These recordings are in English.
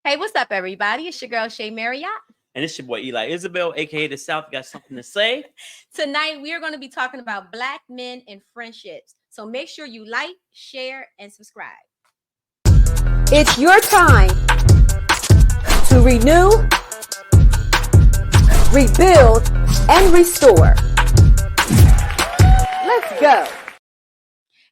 Hey, what's up, everybody? It's your girl, Shay Marriott. And it's your boy, Eli Isabel, a.k.a. The South. Got something to say? Tonight, we are going to be talking about Black men and friendships. So make sure you like, share, and subscribe. It's your time to renew, rebuild, and restore. Let's go.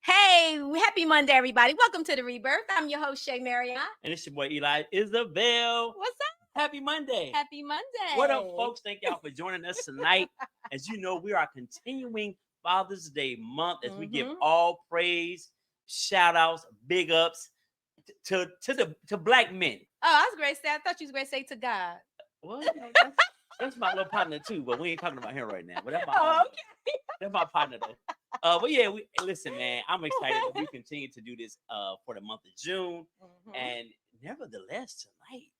Hey, happy Monday, everybody. Welcome to The Rebirth. I'm your host, Shay Marriott. And it's your boy, Eli Isabel. What's up? Happy Monday. Happy Monday. What up, folks? Thank y'all for joining us tonight. As you know, we are continuing Father's Day month as we give all praise, shout outs, big ups to Black men. Oh, I was going to say, I thought you was going to say to God. Well, that's my little partner too, but we ain't talking about him right now. But that's my that's my partner though. But yeah, listen, man. I'm excited that we continue to do this for the month of June, and nevertheless, tonight,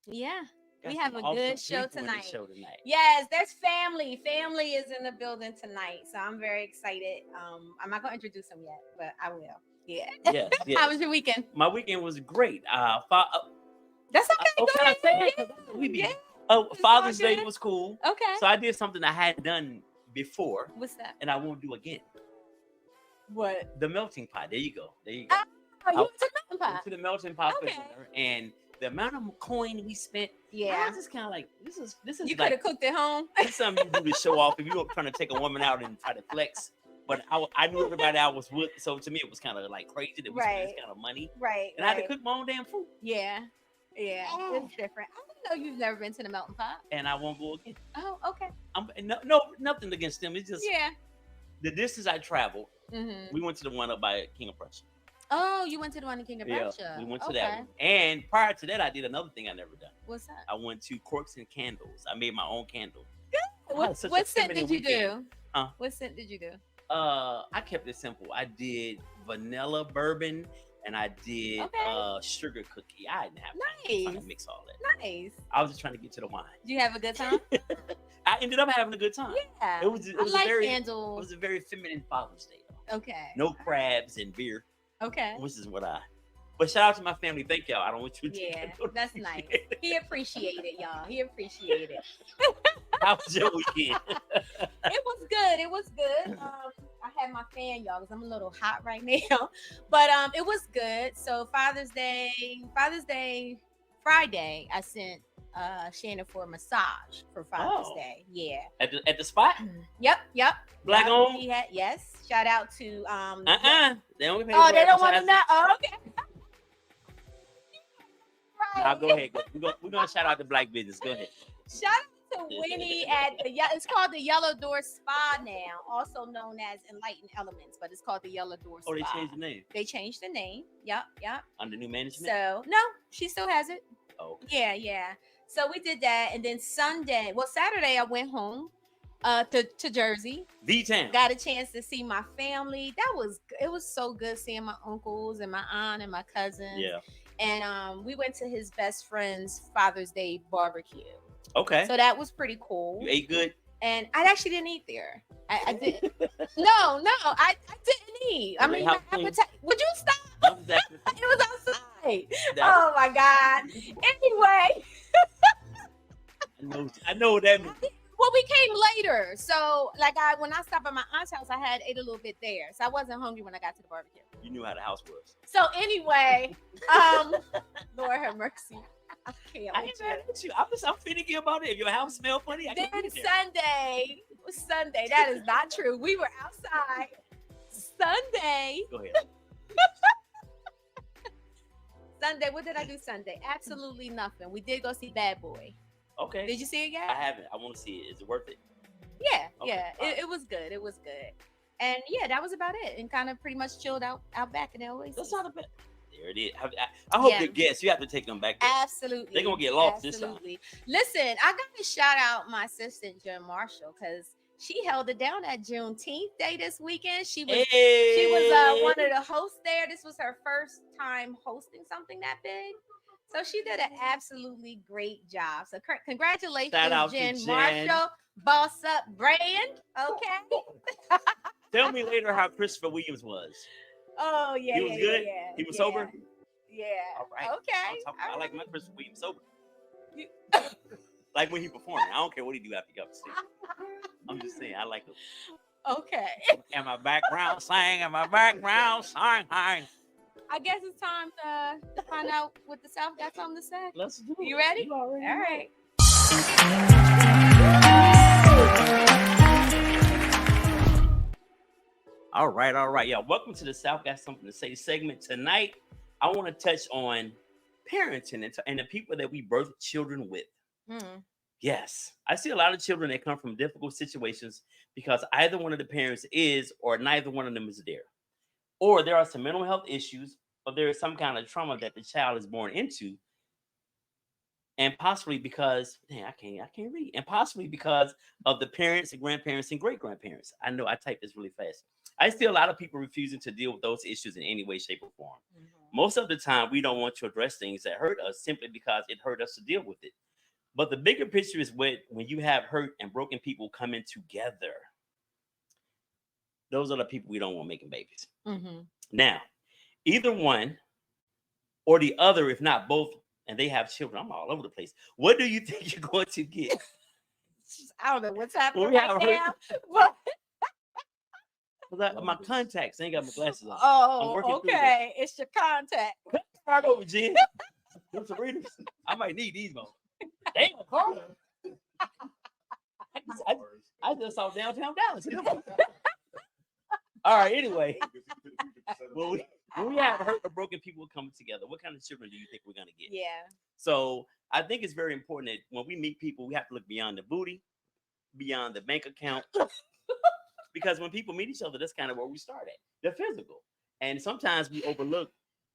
yeah, we have a good show tonight. Show tonight. Yes, there's family. Family is in the building tonight, so I'm very excited. I'm not gonna introduce them yet, but I will. Yeah. Yes. How was your weekend? My weekend was great. That's okay. Go ahead. Father's Day was cool. Okay. So I did something I hadn't done before. What's that? And I won't do again. What? The melting pot. There you go. Oh, you went to the melting pot. Went to the melting pot Okay. center, and the amount of coin we spent. Yeah. I was just kind of like, this is. You like, could have cooked at home. This is something you do to show off if you were trying to take a woman out and try to flex. But I knew everybody I was with, so to me it was kind of like crazy that we spent this kind of money. Right. And I had to cook my own damn food. Yeah. Yeah. It's different. I didn't know you've never been to the melting pot. And I won't go again. Oh, okay. No, nothing against them. It's just yeah. The distance I traveled. We went to the one up by King of Prussia. Oh, you went to the one in King of Prussia. We went to that one. And prior to that, I did another thing I never done. What's that? I went to Corks and Candles. I made my own candle. What scent did you do? Huh? What scent did you do? I kept it simple. I did vanilla bourbon and I did sugar cookie. I didn't have time to mix all that. Nice. I was just trying to get to the wine. Did you have a good time? I ended up having a good time. Yeah. It was candles. It was a very feminine Father's Day. Okay. No crabs and beer. Okay. Which is what But shout out to my family. Thank y'all. I don't want you to. Yeah, that's nice. He appreciated it, y'all. He appreciated it. How was your weekend? It was good. It was good. I had my fan, y'all, because I'm a little hot right now. But it was good. So Father's Day, Friday, I sent Shannon for a massage for Father's Day. Yeah. At the spot? Yep. Black owned? Yes. Shout out to They don't pay they don't want to know. Oh, okay. Right. I'll go ahead. We're gonna shout out the Black business. Go ahead. Shout out to Winnie at it's called the Yellow Door Spa now, also known as Enlightened Elements, but it's called the Yellow Door Spa. Oh, they changed the name. They changed the name. Yep. Under new management. So no, she still has it. Oh. Yeah. So we did that, and then Saturday I went home to Jersey. The town. Got a chance to see my family. It was so good seeing my uncles and my aunt and my cousins. Yeah. And we went to his best friend's Father's Day barbecue. Okay. So that was pretty cool. You ate good? And I actually didn't eat there. I didn't. No, I didn't eat. I mean, my appetite. Would you stop? It was outside. Oh my God. Anyway. I know what that means. Well, we came later. So, when I stopped at my aunt's house, I ate a little bit there. So I wasn't hungry when I got to the barbecue. You knew how the house was. So anyway, Lord have mercy. I can't. I ain't mad at you. I'm finicky about it. If your house smell funny, I then can Sunday. That is not true. We were outside. Sunday. Go ahead. Sunday. What did I do Sunday? Absolutely nothing. We did go see Bad Boy. Okay. Did you see it yet? I haven't. I want to see it. Is it worth it? Yeah. Okay. Yeah. It was good. It was good. And yeah, that was about it. And kind of pretty much chilled out back in LA. That's not a bad. There it is. I hope the guests, you have to take them back there. Absolutely. They're going to get lost this time. Listen, I got to shout out my assistant, Jen Marshall, because she held it down at Juneteenth Day this weekend. She was one of the hosts there. This was her first time hosting something that big. So she did an absolutely great job. So congratulations, Jen Marshall. Boss up brand. Okay. Tell me later how Christopher Williams was. Oh, yeah. He was good? Yeah, he was sober? Yeah. All right. Okay. I like my Christopher Williams sober. Like when he performing. I don't care what he do after he got to sing. I'm just saying, I like him. Okay. And my background sing, and my background sing. I guess it's time to find out what the South got something to say. Let's do it. You ready? You already All know. right. All right. Yeah, welcome to the South Got Something to Say segment. Tonight, I want to touch on parenting and the people that we birth children with. Yes, I see a lot of children that come from difficult situations because either one of the parents is or neither one of them is there. Or there are some mental health issues, or there is some kind of trauma that the child is born into. And possibly because, I can't read. And possibly because of the parents and grandparents and great-grandparents. I know I typed this really fast. I see a lot of people refusing to deal with those issues in any way, shape, or form. Most of the time, we don't want to address things that hurt us simply because it hurt us to deal with it. But the bigger picture is when you have hurt and broken people coming together. Those are the people we don't want making babies. Now, either one or the other, if not both, and they have children, I'm all over the place. What do you think you're going to get? I don't know what's happening right now. My contacts, I ain't got my glasses on. Oh, okay. It's your contact. Start over, Jen. Those are readers. I might need these more. Damn, Carl. I just saw downtown Dallas. All right, anyway. When we have hurt or broken people coming together, what kind of children do you think we're going to get? Yeah. So I think it's very important that when we meet people, we have to look beyond the booty, beyond the bank account. Because when people meet each other, that's kind of where we start at. The physical. And sometimes we overlook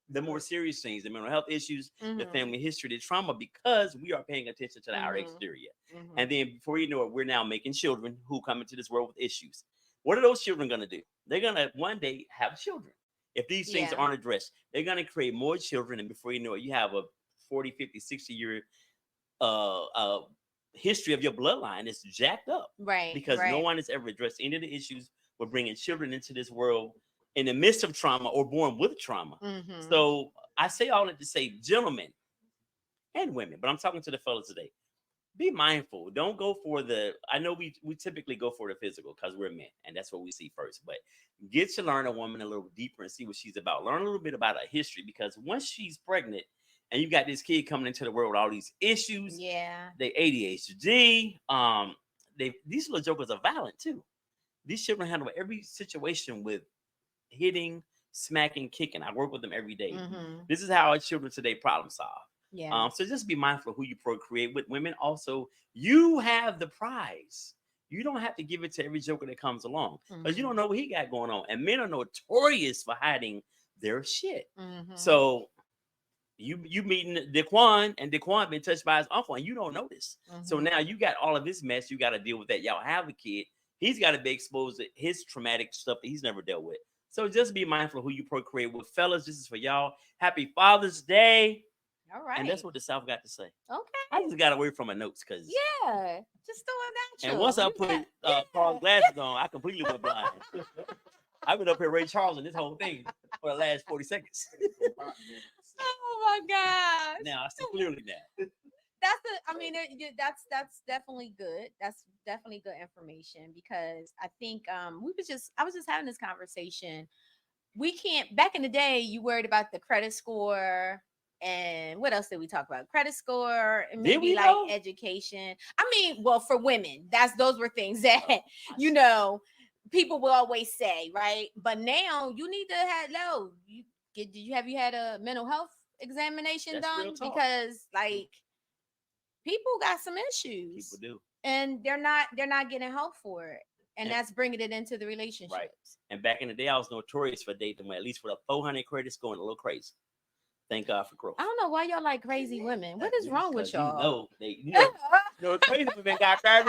the more serious things, the mental health issues, the family history, the trauma, because we are paying attention to the outer exterior. And then before you know it, we're now making children who come into this world with issues. What are those children going to do? They're going to one day have children. If these things aren't addressed, they're going to create more children. And before you know it, you have a 40, 50, 60-year history of your bloodline is jacked up. Right. Because no one has ever addressed any of the issues with bringing children into this world in the midst of trauma or born with trauma. So I say all that to say, gentlemen and women, but I'm talking to the fellas today. Be mindful. Don't go for I know we typically go for the physical because we're men and that's what we see first. But get to learn a woman a little deeper and see what she's about. Learn a little bit about her history, because once she's pregnant and you got this kid coming into the world with all these issues, they ADHD, these little jokers are violent too. These children handle every situation with hitting, smacking, kicking. I work with them every day. This is how our children today problem solve. So just be mindful of who you procreate with. Women also, you have the prize. You don't have to give it to every joker that comes along, because you don't know what he got going on. And men are notorious for hiding their shit. So you meeting Daquan, and Daquan been touched by his uncle, and you don't know this. So now you got all of this mess. You got to deal with that. Y'all have a kid. He's got to be exposed to his traumatic stuff that he's never dealt with. So just be mindful of who you procreate with. Fellas, this is for y'all. Happy Father's Day. All right. And that's what the South got to say. Okay. I just got away from my notes because just throwing that. And once I put Carl's glasses on, I completely went blind. I've been up here Ray Charles in this whole thing for the last 40 seconds. Oh my gosh. Now I see clearly now. That's definitely good. That's definitely good information, because I think I was just having this conversation. We can't, back in the day, you worried about the credit score. And what else did we talk about? Credit score and maybe like education. I mean, well, for women, those were things that, people will always say, right? But now you need to have you had a mental health examination done? Because like people got some issues. People do. And they're not getting help for it. And that's bringing it into the relationships. Right. And back in the day, I was notorious for dating them, at least with a 400 credit score and a little crazy. Thank God for growth. I don't know why y'all like crazy women. What is wrong with y'all? Crazy women got that.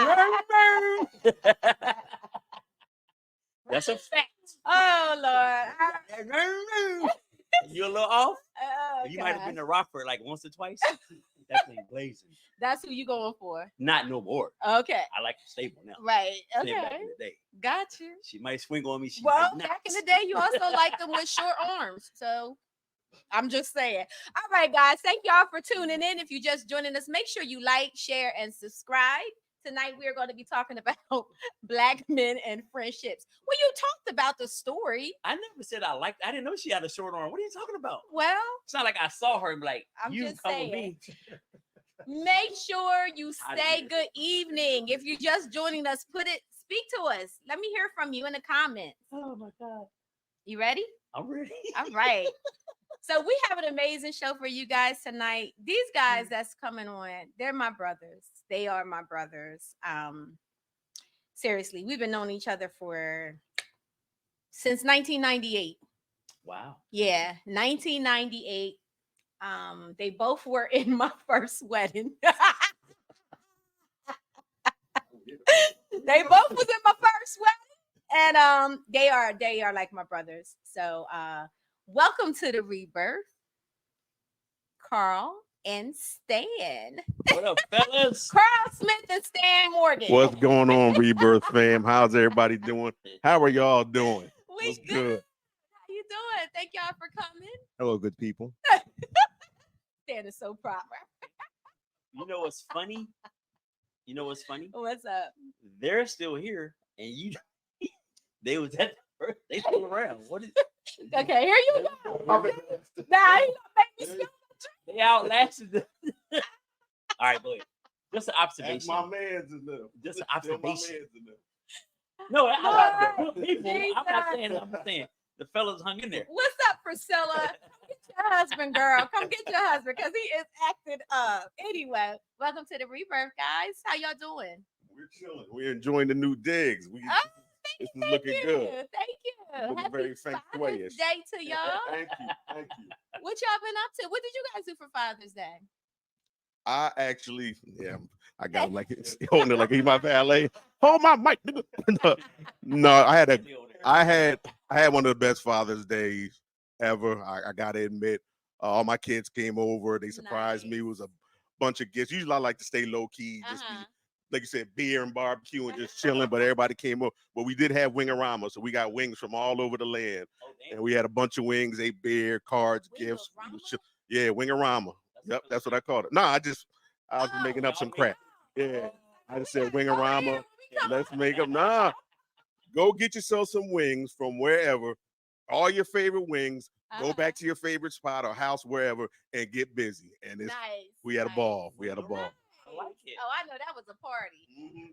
That's a fact. Oh Lord. You a little off? Oh, you might have been to Rockford like once or twice. Definitely blazing. That's who you going for. Not no more. Okay. I like to stable now. Right. Okay. Back in the day. Got you. She might swing on me. Back in the day, you also liked them with short arms. So I'm just saying. All right, guys. Thank y'all for tuning in. If you're just joining us, make sure you like, share, and subscribe. Tonight, we are going to be talking about Black men and friendships. Well, you talked about the story. I never said I liked. I didn't know she had a short arm. What are you talking about? Well, it's not like I saw her and be like, I'm you just come saying. with me. Make sure you say good evening. If you're just joining us, speak to us. Let me hear from you in the comments. Oh my God. You ready? I'm ready. All right. So we have an amazing show for you guys tonight. These guys that's coming on, they're my brothers. They are my brothers. Seriously, we've been knowing each other since 1998. Wow. Yeah, 1998. They both were in my first wedding. They both was in my first wedding, and they are like my brothers. So welcome to the Rebirth, Carl and Stan. What up, fellas? Carl Smith and Stan Morgan. What's going on, Rebirth fam? How's everybody doing? How are y'all doing? We What's good. How you doing? Thank y'all for coming. Hello, good people. Stan is so proper. You know what's funny? What's up? They're still here, and they was at the first. They still around. What is? Okay, here you go. Now you gonna make me spill. They outlasted the. All right, boy. Just an observation. That's my man's in there. Just an observation. No, I'm not saying. I'm saying the fellas hung in there. What's up, Priscilla? Come get your husband, girl. Come get your husband because he is acting up. Anyway, welcome to the Rebirth, guys. How y'all doing? We're chilling. We're enjoying the new digs. This is looking good. Thank you. Looking Happy very Father's sanctuarious. Day to y'all. Thank you. What y'all been up to? What did you guys do for Father's Day? I actually, I got him like it's holding it like he's my valet. Hold my mic, nigga. No, I had one of the best Father's Days ever. I gotta admit, all my kids came over. They surprised me. It was a bunch of gifts. Usually I like to stay low key, just be, like you said, beer and barbecue and just chilling. But everybody came over. But we did have Wing-A-Rama, so we got wings from all over the land, and we had a bunch of wings, ate beer, cards, gifts. Yeah, Wing-A-Rama. Yep, that's what I called it. No, I was making up some crap. Yeah, I just said Wing-A-Rama. Let's make them. Nah, go get yourself some wings from wherever. All your favorite wings. Go back to your favorite spot or house, wherever, and get busy. And we had a ball. We had a ball. I like it. Oh, I know that was a party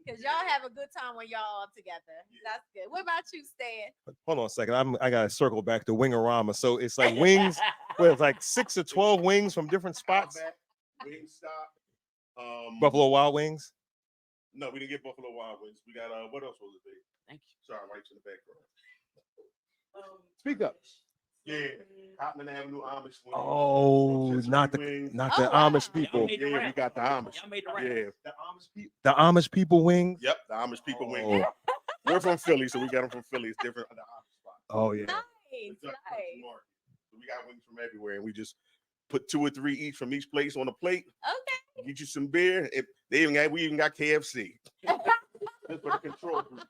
because y'all have a good time when y'all all together. That's good. What about you, Stan? Hold on a second. I gotta circle back to Wing-A-Rama. So it's like wings with like 6 or 12 wings from different spots. Wingstop. Buffalo Wild Wings. No, we didn't get Buffalo Wild Wings. We got what else was it? Thank you. Sorry, right to the background. Speak up. Yeah, Cotman Avenue Amish wings. Oh, not the Amish people. Yeah, we got the Amish. Y'all made the right. Yeah, the Amish people. The Amish people wings. Yep, the Amish people wings. We're from Philly, so we got them from Philly. It's different on the Amish spot. Oh yeah. Nice. So we got wings from everywhere, and we just put 2 or 3 each from each place on a plate. Okay. Get you some beer. We even got KFC. Just for the control group.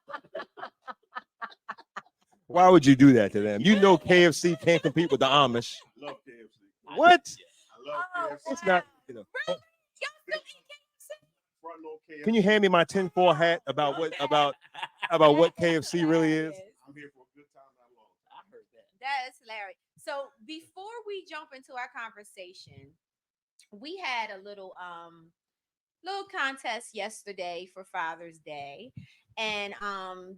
Why would you do that to them? You know KFC can't compete with the Amish. I love KFC. What? I love KFC. It's not. Really? Y'all still eat Front row KFC. Can you hand me my tinfoil hat about what KFC really is? I'm here for a good time, not long. I heard that. That is hilarious. So before we jump into our conversation, we had a little contest yesterday for Father's Day, and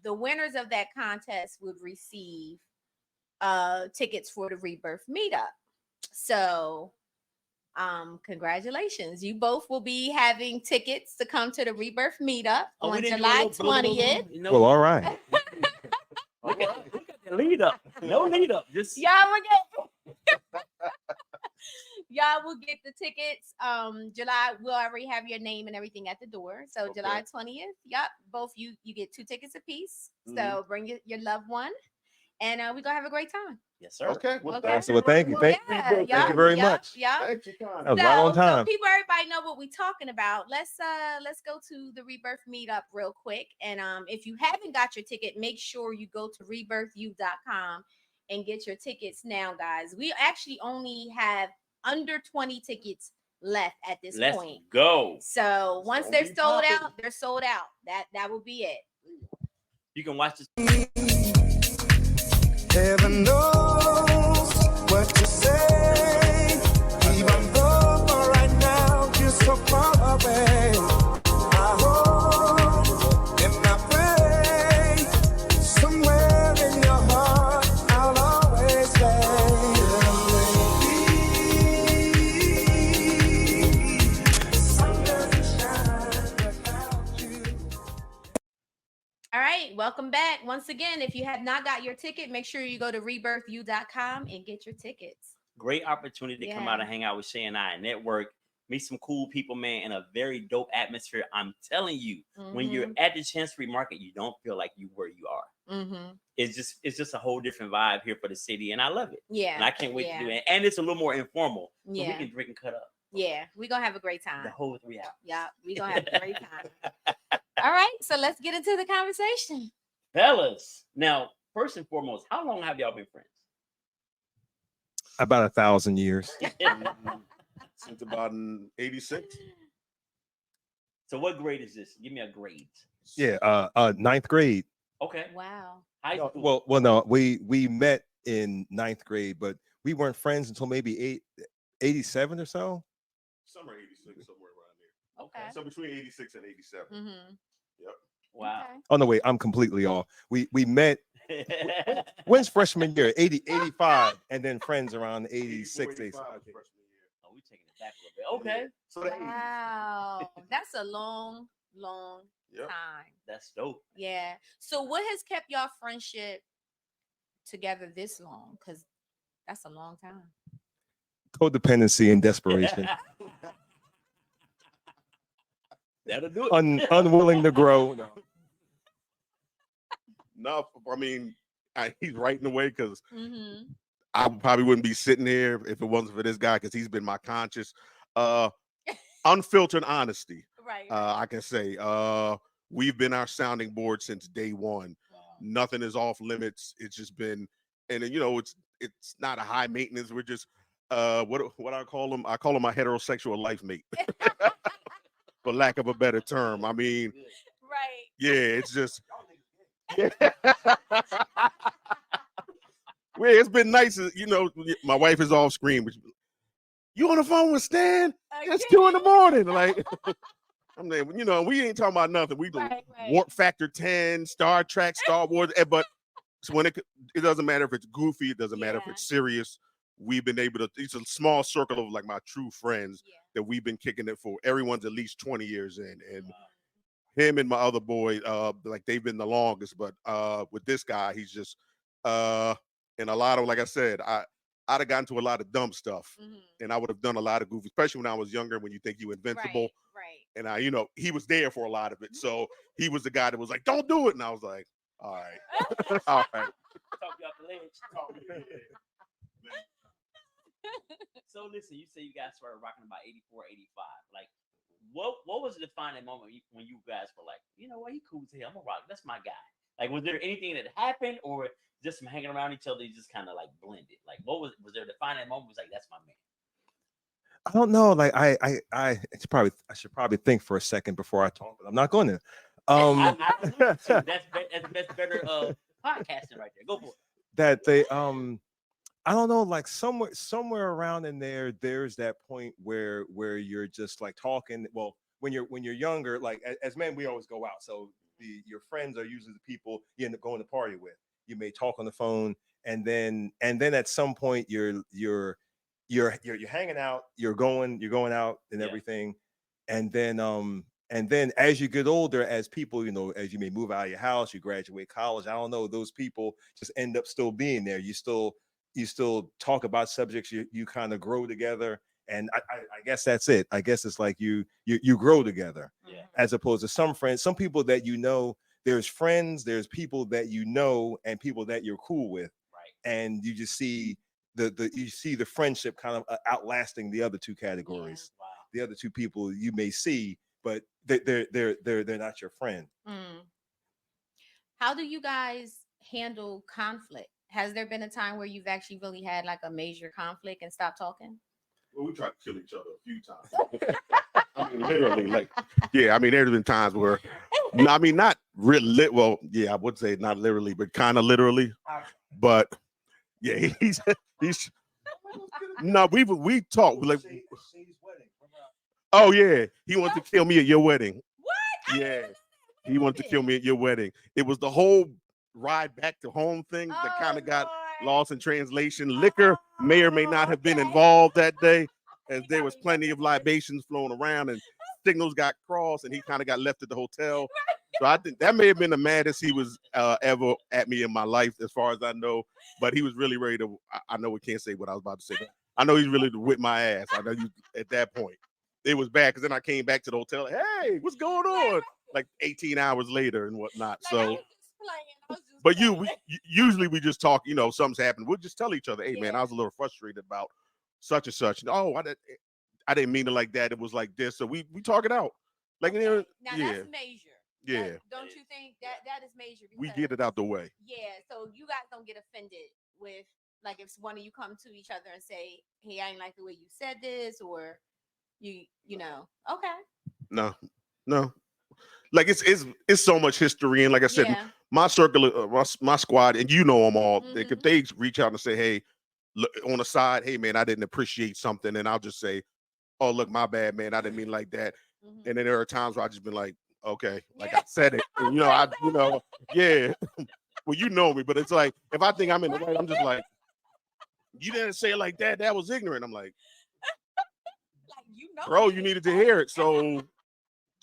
the winners of that contest would receive tickets for the Rebirth meetup. So congratulations, you both will be having tickets to come to the Rebirth meetup on July 20th. Well, all right. Look at the lead up. No lead up. Just y'all will get the tickets. July, we'll already have your name and everything at the door. So okay. July 20th. Yep. Both you get 2 tickets a piece. So bring your loved one, and we're gonna have a great time. Yes, sir. Okay. Well, thank you. Thank you very much. Yeah. Thank you, Con. That was right on time. So everybody know what we're talking about. Let's go to the Rebirth meetup real quick. And if you haven't got your ticket, make sure you go to rebirthu.com and get your tickets now, guys. We actually only have under 20 tickets left at this point. Let's go. So once they're sold out, they're sold out. That will be it. You can watch this. Heaven knows what to say, even though for right now you're so far away. I hope and I pray somewhere in your heart I'll always stay. Sun doesn't shine without you. All right, welcome back. Once again, if you have not got your ticket, make sure you go to rebirthu.com and get your tickets. Great opportunity to come out and hang out with Shay and I and network, meet some cool people, man, in a very dope atmosphere. I'm telling you, when you're at the Chancery Market, you don't feel like you where you are. It's just a whole different vibe here for the city, and I love it. Yeah, and I can't wait to do it. And it's a little more informal, so we can drink and cut up. Yeah, we're gonna have a great time. The whole 3 hours. Yeah, we're gonna have a great time. All right, so let's get into the conversation. Fellas, now, first and foremost, how long have y'all been friends? About 1,000 years. Since about 86. So what grade is this? Give me a grade. Yeah, ninth grade. Okay. Wow. High school. Well, no, we met in ninth grade, but we weren't friends until maybe 87 or so. Summer 86, somewhere around there. Okay. So between 86 and 87. Yep. Wow. Okay. Oh no, wait, I'm completely off. We met when's freshman year? 85, and then friends around 86. 85 Oh, we taking it back a little bit. Okay. So that Wow, that's a long Yep. time. That's dope. Yeah. So what has kept y'all friendship together this long? Because that's a long time. Codependency and desperation. That'll do it. Unwilling to grow. No, I mean, he's right in the way because Mm-hmm. I probably wouldn't be sitting here if it wasn't for this guy because he's been my conscious, unfiltered honesty. Right. I can say we've been our sounding board since day one. Wow. Nothing is off limits. It's just been, and you know, it's not a high maintenance. We're just what I call him. I call him my heterosexual life mate, for lack of a better term. I mean, Right. yeah, it's just. Yeah. Well, it's been nice, you know. My wife is off screen, but you on the phone with Stan? It's 2 a.m. Like, I'm like, you know, we ain't talking about nothing. We do Warp Factor 10, Star Trek, Star Wars, but when it doesn't matter if it's goofy, it doesn't matter if it's serious. We've been able to. It's a small circle of like my true friends that we've been kicking it for. Everyone's at least 20 years in, and him and my other boy, like they've been the longest. But with this guy, he's just and a lot of, like I said, I'd have gotten to a lot of dumb stuff, and I would have done a lot of goofy, especially when I was younger. When you think you invincible, Right. and I, you know, he was there for a lot of it. So he was the guy that was like, "Don't do it," and I was like, "All right, all right." Talk you off the ledge. So listen, you say you guys started rocking about 84, 85. Like, what was the defining moment when you guys were like, you know what, he cool as hell, I'm gonna rock. That's my guy. Like, was there anything that happened, or just from hanging around each other, you just kind of like blended? Like, what was there a defining moment? Was like, that's my man. I don't know. Like I should probably think for a second before I talk, but I'm not going to. That's better podcasting right there. Go for it. That they I don't know, like somewhere around in there, there's that point where you're just like talking. Well, when you're younger, like as men, we always go out. So your friends are usually the people you end up going to party with. You may talk on the phone, and then at some point you're hanging out, you're going out and everything, and then as you get older, as people, you know, as you may move out of your house, you graduate college, I don't know, those people just end up still being there. You still talk about subjects, you kind of grow together, and I guess that's it. I guess it's like you grow together, as opposed to some friends, some people that you know. There's friends, there's people that you know, and people that you're cool with, right? And you just see the friendship kind of outlasting the other two categories. Wow. The other two people you may see, but they're not your friend. How do you guys handle conflict has there been a time where you've actually really had like a major conflict and stopped talking? Well, we tried to kill each other a few times. I mean, literally, like, yeah. I mean, there's been times where, no, I mean, not really. Well, yeah, I would say not literally, but kind of literally. But yeah, he's. No, we talked like. Oh yeah, he wanted to kill me at your wedding. What? Yeah, he wanted to kill me at your wedding. It was the whole ride back to home thing that kind of got lost in translation. Liquor may or may not have been involved that day, as there was plenty of libations flowing around and signals got crossed, and he kind of got left at the hotel. So I think that may have been the maddest he was ever at me in my life, as far as I know. But he was really ready to. I know we can't say what I was about to say. But I know he's really to whip my ass. I know at that point. It was bad because then I came back to the hotel. Hey, what's going on? Like 18 hours later and whatnot. So, but usually we just talk. You know, something's happened. We'll just tell each other, "Hey, man, I was a little frustrated about such and such." Oh, I didn't mean it like that. It was like this. So we talk it out. Like now that's major. Yeah. Don't you think that is major? We get it out the way. Yeah. So you guys don't get offended with like if one of you come to each other and say, "Hey, I ain't like the way you said this," or you know, okay. No. Like it's so much history, and like I said, my circle, my squad, and you know them all. Mm-hmm. If they reach out and say, "Hey, look, on the side, hey man, I didn't appreciate something," and I'll just say, "Oh, look, my bad, man, I didn't mean like that." Mm-hmm. And then there are times where I just been like, "Okay, like I said it," and, yeah. Well, you know me, but it's like if I think I'm in the right, I'm just like, "You didn't say it like that. That was ignorant." I'm like. Bro, you needed to hear it. So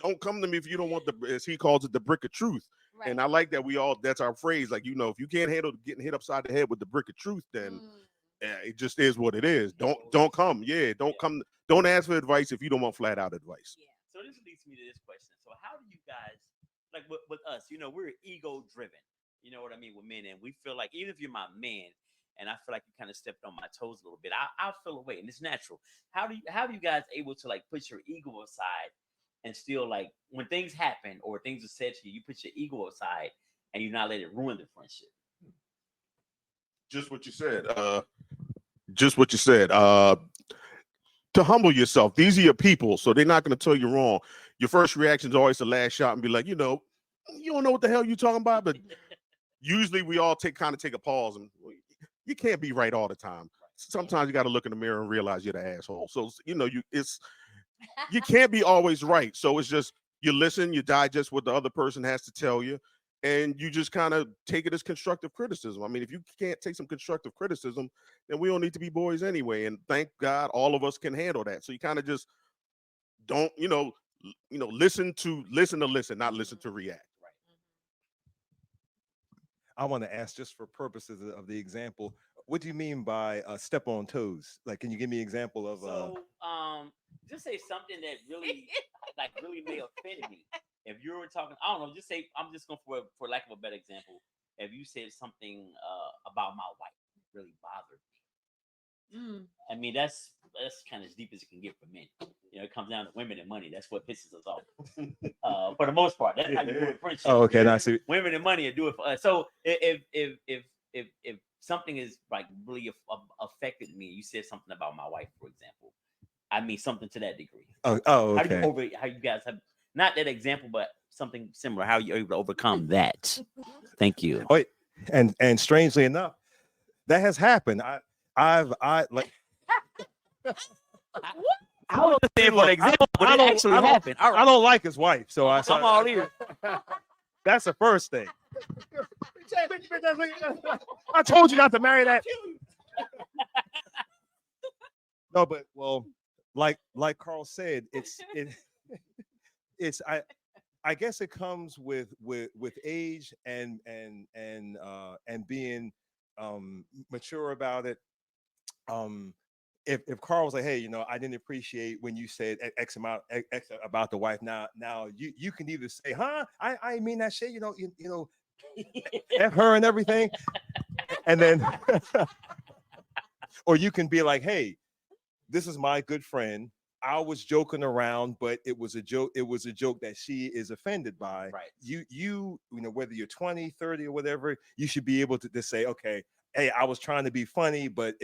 don't come to me if you don't want as he calls it, the brick of truth. Right. And I like that that's our phrase. Like, if you can't handle getting hit upside the head with the brick of truth, then it just is what it is. Don't come. Yeah, don't come. Don't ask for advice if you don't want flat out advice. Yeah. So this leads me to this question. So how do you guys, like with us, we're ego driven. You know what I mean? With men, and we feel like even if you're my man, and I feel like you kind of stepped on my toes a little bit, I'll feel away, and it's natural. How are you guys able to like put your ego aside and still like when things happen or things are said to you, you put your ego aside and you not let it ruin the friendship? Just what you said. To humble yourself. These are your people, so they're not going to tell you wrong. Your first reaction is always the last shot and be like, you don't know what the hell you're talking about. But usually we all take a pause and. You can't be right all the time. Sometimes you got to look in the mirror and realize you're the asshole. So, you can't be always right. So it's just, you listen, you digest what the other person has to tell you, and you just kind of take it as constructive criticism. I mean, if you can't take some constructive criticism, then we don't need to be boys anyway. And thank God all of us can handle that. So you kind of just don't, listen to listen, not listen to react. I want to ask, just for purposes of the example, what do you mean by step on toes? Like, can you give me an example of? So, just say something that really may offend me. If you were talking, I don't know, just say, I'm just going for lack of a better example. If you said something about my wife really bothered me. I mean, that's kind of as deep as it can get for men. It comes down to women and money. That's what pisses us off. For the most part, that's how you do it. Friendship. Oh, okay. I see. Women and money do it for us. So if something is like really affected me, you said something about my wife, for example. I mean something to that degree. Oh, okay. How you guys have not that example, but something similar. How you able to overcome that? Thank you. Oh, and strangely enough, that has happened. I was saying for an example, but it actually happened. All right. I don't like his wife, so I'm all ears. That's the first thing. I told you not to marry that. No, but like Carl said, I guess it comes with age and being mature about it. If Carl was like, hey, I didn't appreciate when you said X amount X about the wife. Now you can either say, huh, I mean that shit, F her and everything, and then, or you can be like, hey, this is my good friend. I was joking around, but it was a joke. It was a joke that she is offended by. Right. You whether you're 20, 30 or whatever, you should be able to say, okay, hey, I was trying to be funny, but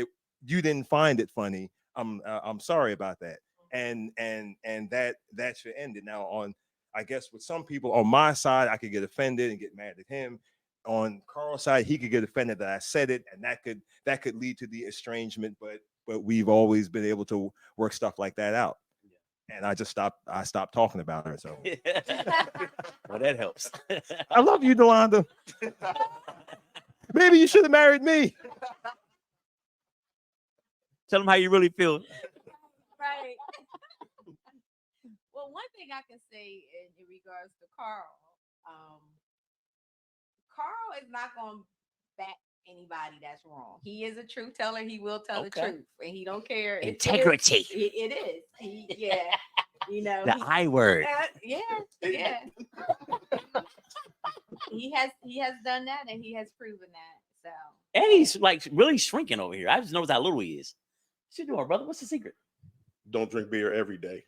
you didn't find it funny. I'm sorry about that. And that should end it. Now, on, I guess with some people on my side, I could get offended and get mad at him. On Carl's side, he could get offended that I said it, and that could lead to the estrangement. But we've always been able to work stuff like that out. And I stopped talking about her. So well, that helps. I love you, Delonda. Maybe you should have married me. Tell them how you really feel. Right. Well, one thing I can say in regards to Carl, Carl is not going to back anybody that's wrong. He is a truth teller. He will tell the truth, and he don't care. Integrity. It is. Yeah. You know, the I word. Yeah. He has done that, and he has proven that. So. And he's like really shrinking over here. I just noticed how little he is. What you doing, brother? What's the secret? Don't drink beer every day.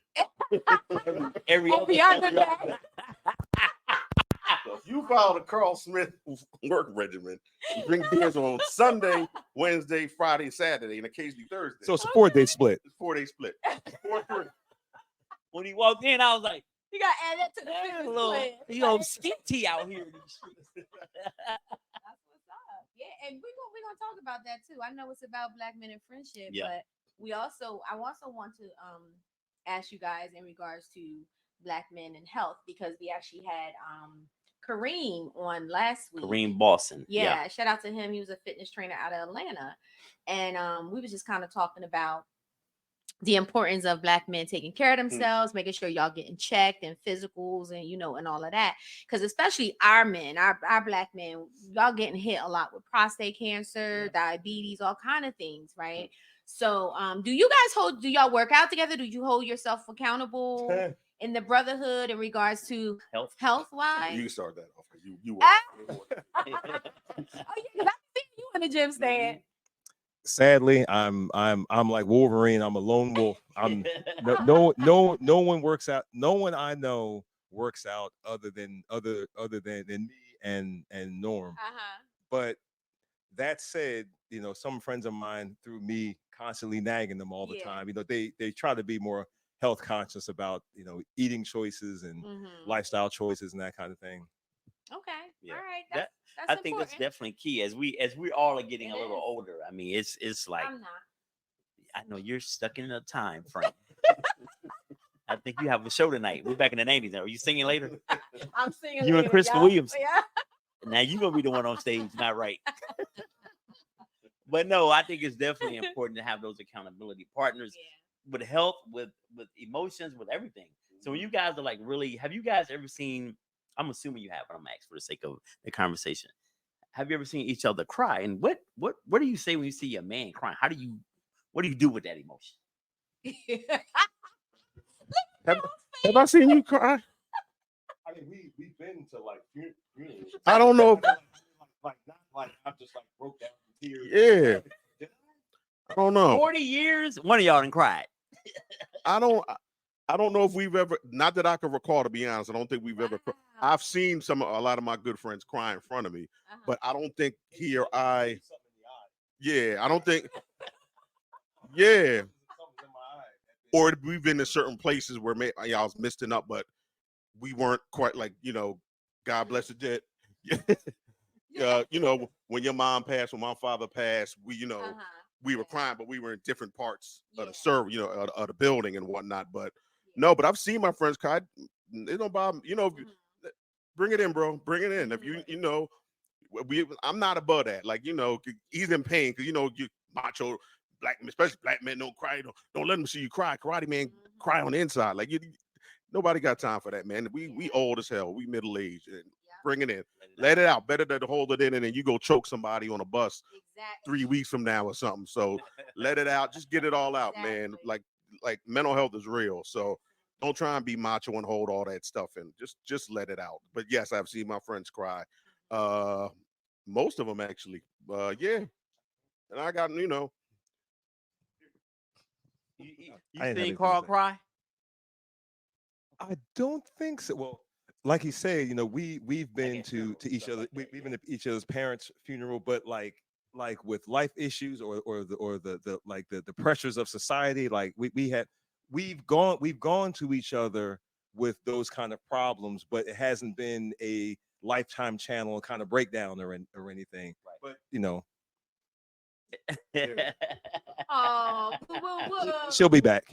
every other day. So if you follow the Carl Smith work regimen, you drink beers on Sunday, Wednesday, Friday, Saturday, and occasionally Thursday. So it's a 4-day split. It's 4-day split. 4-3. When he walked in, I was like, you got to add that to the fitness plan. You know, skinty out here in these streets. That's what's up. Yeah, and we're gonna talk about that too. I know it's about Black men and friendship, but I also want to ask you guys in regards to Black men and health, because we actually had Kareem on last week. Kareem Boston. Yeah, shout out to him. He was a fitness trainer out of Atlanta, and we was just kind of talking about the importance of Black men taking care of themselves, making sure y'all getting checked and physicals and, you know, and all of that. Because especially our men, our Black men, y'all getting hit a lot with prostate cancer, diabetes, all kind of things, right? So do y'all work out together? Do you hold yourself accountable in the brotherhood in regards to health wise? You can start that off. You Oh yeah, 'cause I've seen you in the gym stand. Sadly, I'm like Wolverine. I'm a lone wolf. I'm no one works out. No one I know works out other than me and Norm. But that said, you know, some friends of mine, through me constantly nagging them all the time, you know, they try to be more health conscious about, you know, eating choices and lifestyle choices and that kind of thing. Okay. All right. That's I think that's definitely key as we all are getting a little older. I mean, it's like, I'm not. I know you're stuck in a time frame. I think you have a show tonight. We're back in the 90s. Are you singing later? I'm singing. You and Chris Williams. Yeah. Now you're gonna be the one on stage, not right. But no, I think it's definitely important to have those accountability partners with health, with emotions, with everything. So when you guys are like, really, have you guys ever seen? I'm assuming you have, but I'm asking for the sake of the conversation. Have you ever seen each other cry? And what do you say when you see a man crying? What do you do with that emotion? Have I seen you cry? I mean, we've been to like funerals. I don't know. Like not like I'm just like broke down in tears. Yeah. I don't know. 40 years, one of y'all done cried. I don't know if we've ever, not that I can recall, to be honest. I don't think we've ever. I've seen a lot of my good friends cry in front of me, but I don't think he or I. Yeah, I don't think. Yeah. Or we've been in certain places where I was misting up, but we weren't quite like, you know, God bless the dead. You know, when your mom passed, when my father passed, we were crying, but we were in different parts of the service, you know, of the building and whatnot. But no, but I've seen my friends cry. It don't bother me. You know, bring it in, bro. Bring it in. If you know, I'm not above that. Like, you know, he's in pain because, you know, you macho Black, especially Black men don't cry. Don't let them see you cry. Karate man cry on the inside. Like nobody got time for that, man. We old as hell. We middle aged. And bring it in. Let it out. Better than to hold it in and then you go choke somebody on a bus 3 weeks from now or something. So let it out. Just get it all out, man. Like mental health is real. So don't try and be macho and hold all that stuff in. Just let it out. But yes, I've seen my friends cry. Most of them actually. Yeah. And I got, you know. You think Carl cry? I don't think so. Well, like he said, you know, we've been to each other. We've been to each other's parents' funeral, but like like with life issues or the like the pressures of society, like we've gone to each other with those kind of problems, but it hasn't been a lifetime channel kind of breakdown or anything. Right. But you know, Oh, she'll be back.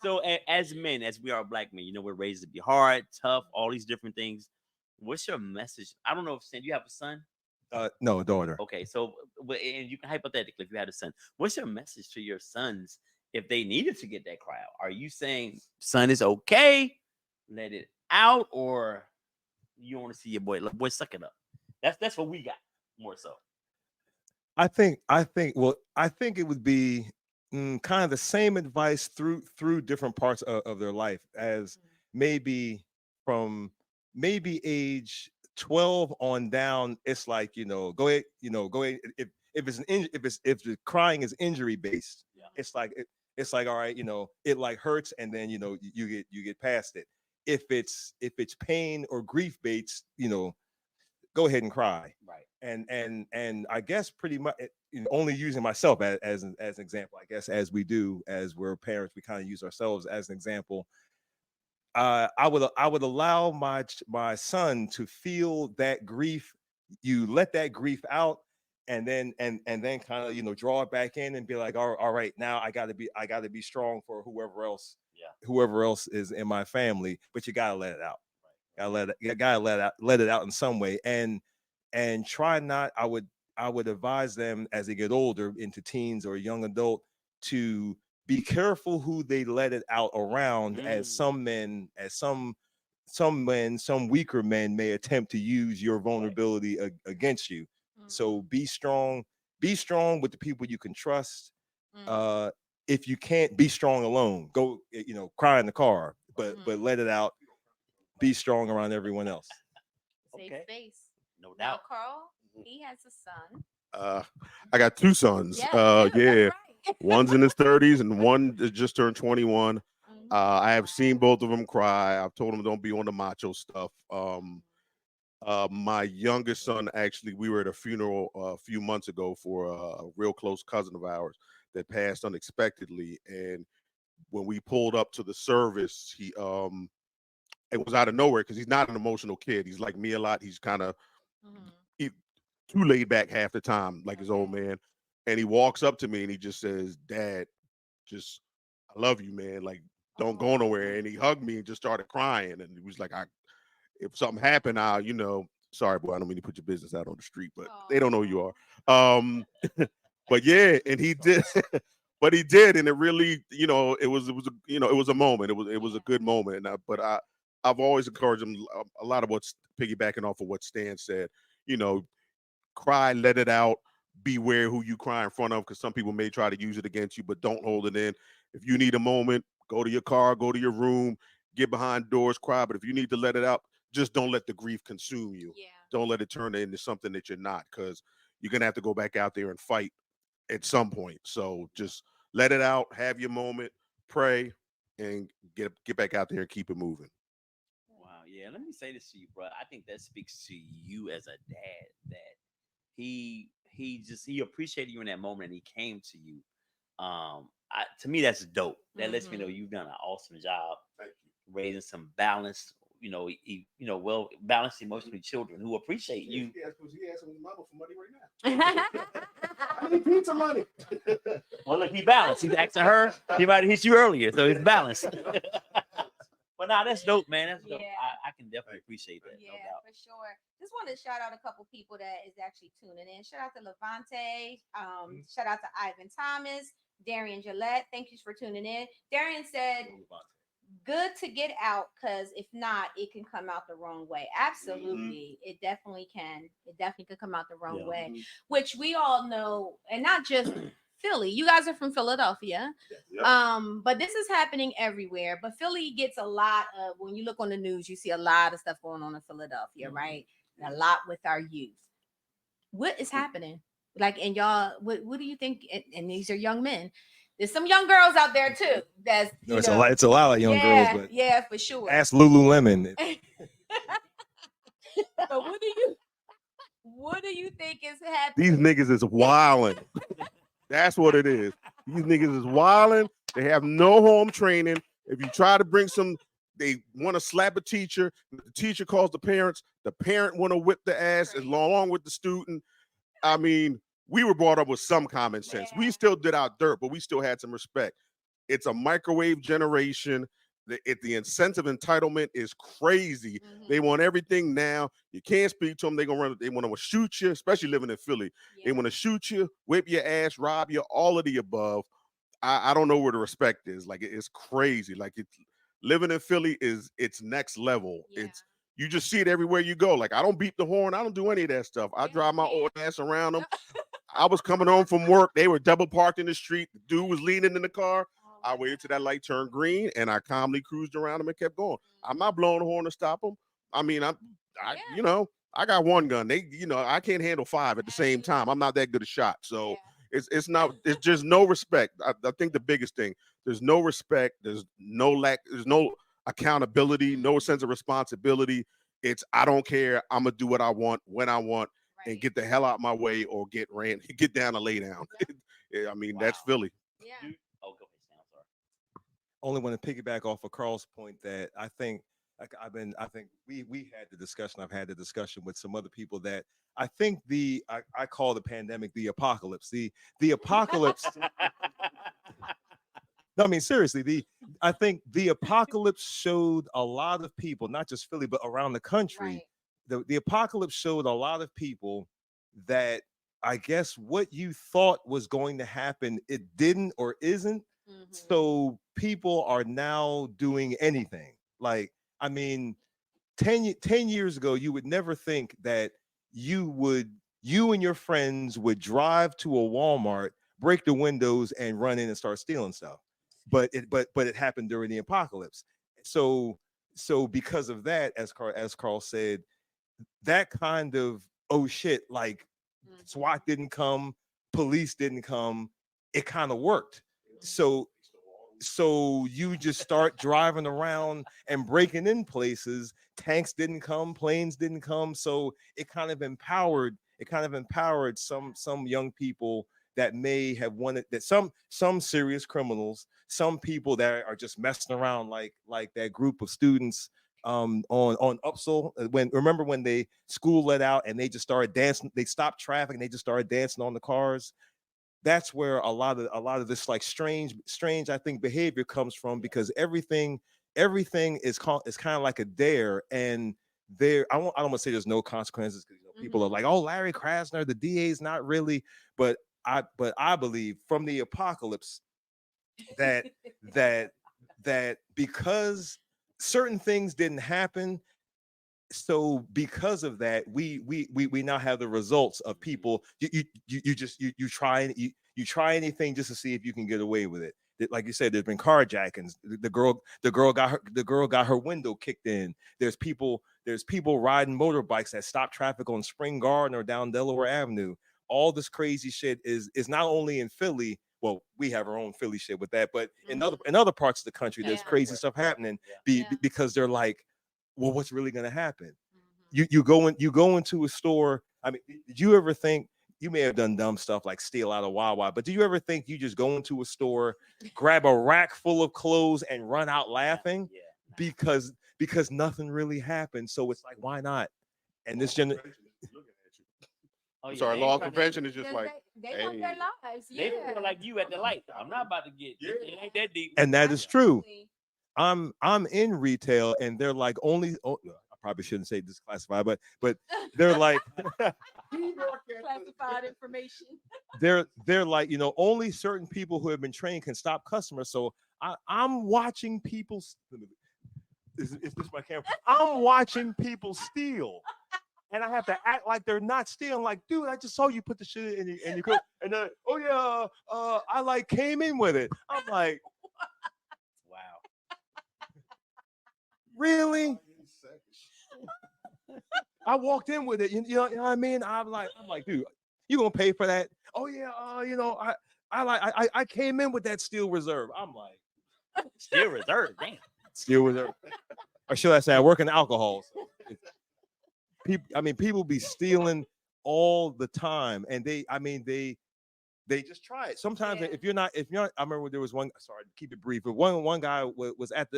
So as men, as we are black men, you know, we're raised to be hard, tough, all these different things. What's your message? I don't know if you have a son. No, a daughter. Okay, so and you can hypothetically, if you had a son, what's your message to your sons if they needed to get that cry out? Are you saying, son, is okay, let it out, or you want to see your boy suck it up? That's what we got more so. I think it would be kind of the same advice through different parts of their life, as maybe from age 12 on down. It's like, go ahead, if the crying is injury based, it's like all right, it like hurts, and then you get past it. If it's pain or grief based, go ahead and cry. Right. And I guess pretty much only using myself as an example. I guess as we're parents, we kind of use ourselves as an example. I would allow my son to feel that grief. You let that grief out, and then kind of draw it back in and be like, all right, now I got to be strong for whoever else is in my family. But you gotta let it out. Gotta let it out in some way, and try not. I would advise them as they get older into teens or young adult to be careful who they let it out around, as some weaker men may attempt to use your vulnerability against you. So be strong with the people you can trust. If you can't, be strong alone. Go, cry in the car, but let it out. Be strong around everyone else. Safe space. No doubt. Now, Carl, he has a son. I got two sons. Yeah. Right. One's in his 30s and one just turned 21. I have seen both of them cry. I've told them don't be on the macho stuff. My youngest son, actually, we were at a funeral a few months ago for a real close cousin of ours that passed unexpectedly. And when we pulled up to the service, it was out of nowhere, because he's not an emotional kid. He's like me a lot. He's kind of too laid back half the time, like his old man. And he walks up to me and he just says, "Dad, I love you, man. Like, don't go nowhere." And he hugged me and just started crying. And he was like, if something happened, sorry, boy, I don't mean to put your business out on the street, but they don't know who you are. But yeah, and he did, but he did. And it really, it was a moment. It was a good moment. But I've always encouraged him, a lot of what's piggybacking off of what Stan said, cry, let it out. Beware who you cry in front of, because some people may try to use it against you, but don't hold it in. If you need a moment, go to your car, go to your room, get behind doors, cry. But if you need to let it out, just don't let the grief consume you. Yeah. Don't let it turn into something that you're not, because you're going to have to go back out there and fight at some point. So just let it out, have your moment, pray, and get back out there and keep it moving. Wow. Yeah. Let me say this to you, bro. I think that speaks to you as a dad, that he appreciated you in that moment, and he came to you. To me, that's dope. That lets me know you've done an awesome job raising some balanced, well balanced emotionally children who appreciate you. He asking his mama for money right now. I need pizza money. Well, look, he balanced. He's asking her. He might have hit you earlier, so he's balanced. But now that's dope, man. That's dope. I can definitely appreciate that. Yeah, no doubt. For sure. Just wanted to shout out a couple people that is actually tuning in. Shout out to Levante. Shout out to Ivan Thomas, Darian Gillette. Thank you for tuning in. Darian said, "Good to get out, because if not, it can come out the wrong way." Absolutely. It definitely can. It definitely could come out the wrong way, which we all know, and not just Philly. You guys are from Philadelphia. But this is happening everywhere. But Philly gets a lot of, when you look on the news, you see a lot of stuff going on in Philadelphia, right? And a lot with our youth. What is happening? Like, and y'all, what do you think? And these are young men. There's some young girls out there too. It's a lot of young girls, but yeah, for sure. Ask Lululemon. But What do you think is happening? These niggas is wilding. That's what it is. These niggas is wilding. They have no home training. If you try to bring some, they want to slap a teacher. The teacher calls the parents. The parent want to whip the ass along with the student. I mean, we were brought up with some common sense. We still did our dirt, but we still had some respect. It's a microwave generation. The incentive entitlement is crazy. They want everything now. You can't speak to them. They want to shoot you, especially living in Philly. They want to shoot you, whip your ass, rob you, all of the above. I don't know where the respect is. Like, it's crazy. Like, living in Philly it's next level. It's you just see it everywhere you go. Like, I don't beat the horn. I don't do any of that stuff. I drive my old ass around them. I was coming home from work. They were double parked in the street. The dude was leaning in the car. I waited till that light turned green, and I calmly cruised around him and kept going. I'm not blowing the horn to stop him. I mean, I got one gun. I can't handle 5 at the same time. I'm not that good a shot. So it's just no respect. I think the biggest thing, there's no respect. There's no accountability, no sense of responsibility. It's, I don't care. I'm gonna do what I want when I want and get the hell out my way or get down and lay down. I mean, that's Philly. Yeah. Only want to piggyback off of Carl's point that I think we had the discussion. I've had the discussion with some other people that I think I call the pandemic the apocalypse. The apocalypse. No, I mean, seriously, I think the apocalypse showed a lot of people, not just Philly, but around the country. Right. The apocalypse showed a lot of people that I guess what you thought was going to happen, it didn't or isn't. So people are now doing anything. Like, I mean, 10 years ago, you would never think that you and your friends would drive to a Walmart, break the windows, and run in and start stealing stuff. But it happened during the apocalypse. So because of that, as Carl said, that kind of, oh shit, like SWAT didn't come, police didn't come, it kind of worked. So you just start driving around and breaking in places. Tanks didn't come, planes didn't come. So it kind of empowered some young people that may have wanted that, some serious criminals, some people that are just messing around, like that group of students on Upsall, remember when they school let out and they just started dancing, they stopped traffic and they just started dancing on the cars. That's where a lot of this like strange I think behavior comes from, because everything is kind of like a dare, and I don't want to say there's no consequences, because people are like, oh, Larry Krasner, the DA's not really, but I believe from the apocalypse that because certain things didn't happen, so because of that, we now have the results of people. You try anything just to see if you can get away with it. Like you said, there's been carjackings. The girl got her window kicked in. There's people riding motorbikes that stop traffic on Spring Garden or down Delaware Avenue. All this crazy shit is not only in Philly. Well, we have our own Philly shit with that, but in other parts of the country, there's crazy stuff happening because they're like, well, what's really going to happen? You go into a store. I mean, did you ever think, you may have done dumb stuff like steal out of Wawa, but do you ever think you just go into a store, grab a rack full of clothes and run out laughing? Because nothing really happened. So it's like, why not? And this generation looking at you. Sorry, law prevention is just like they want their lives. They feel like you at the light. I'm not about to get it ain't that deep. And that is true. I'm in retail, and they're like I probably shouldn't say this classified, but they're like classified information. They're like, only certain people who have been trained can stop customers. So I'm watching people. Is this my camera? I'm watching people steal, and I have to act like they're not stealing. Like, dude, I just saw you put the shit in your coat, and oh yeah, I like came in with it. I'm like, really? I walked in with it. You know what I mean? I'm like, dude, you gonna pay for that? Oh yeah, I came in with that Steel Reserve. I'm like, Steel Reserve, damn. Steel Reserve. Or should I say, I work in alcohol. So people be stealing all the time, and they just try it. Sometimes if you're not, I remember there was one. Sorry, keep it brief. But one guy was at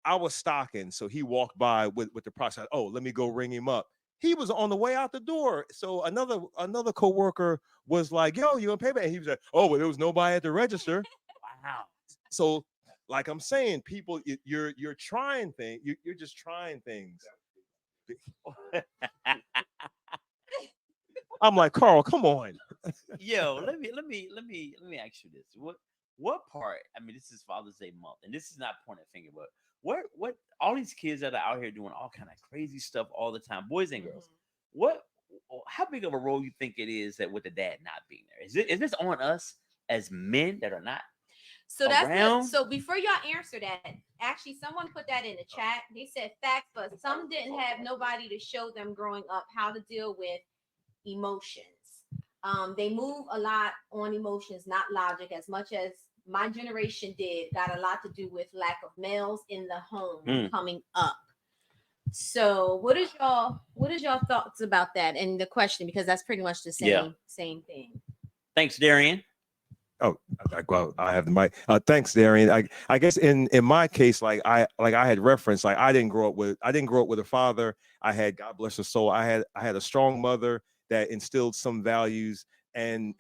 I was stocking, so he walked by with the process. Oh, let me go ring him up. He was on the way out the door. So another coworker was like, "Yo, you gonna pay back?" And he was like, "Oh, well, there was nobody at the register." Wow. So, like I'm saying, people, you're trying things. You're just trying things. I'm like, Carl, come on. Yo, let me ask you this. What part? I mean, this is Father's Day month, and this is not pointing a finger, but what all these kids that are out here doing all kind of crazy stuff all the time, boys and girls. How big of a role you think it is that with the dad not being there? Is this on us as men that are not? So so before y'all answer that, actually someone put that in the chat. They said facts, but some didn't have nobody to show them growing up how to deal with emotions. They move a lot on emotions, not logic, as much as my generation did. Got a lot to do with lack of males in the home coming up. So what is y'all thoughts about that and the question? Because that's pretty much the same thing. Thanks, Darian. Oh, well, I have the mic. Thanks, Darian. I guess in my case, like I had referenced, like I didn't grow up with a father. I had, God bless her soul, I had a strong mother that instilled some values, and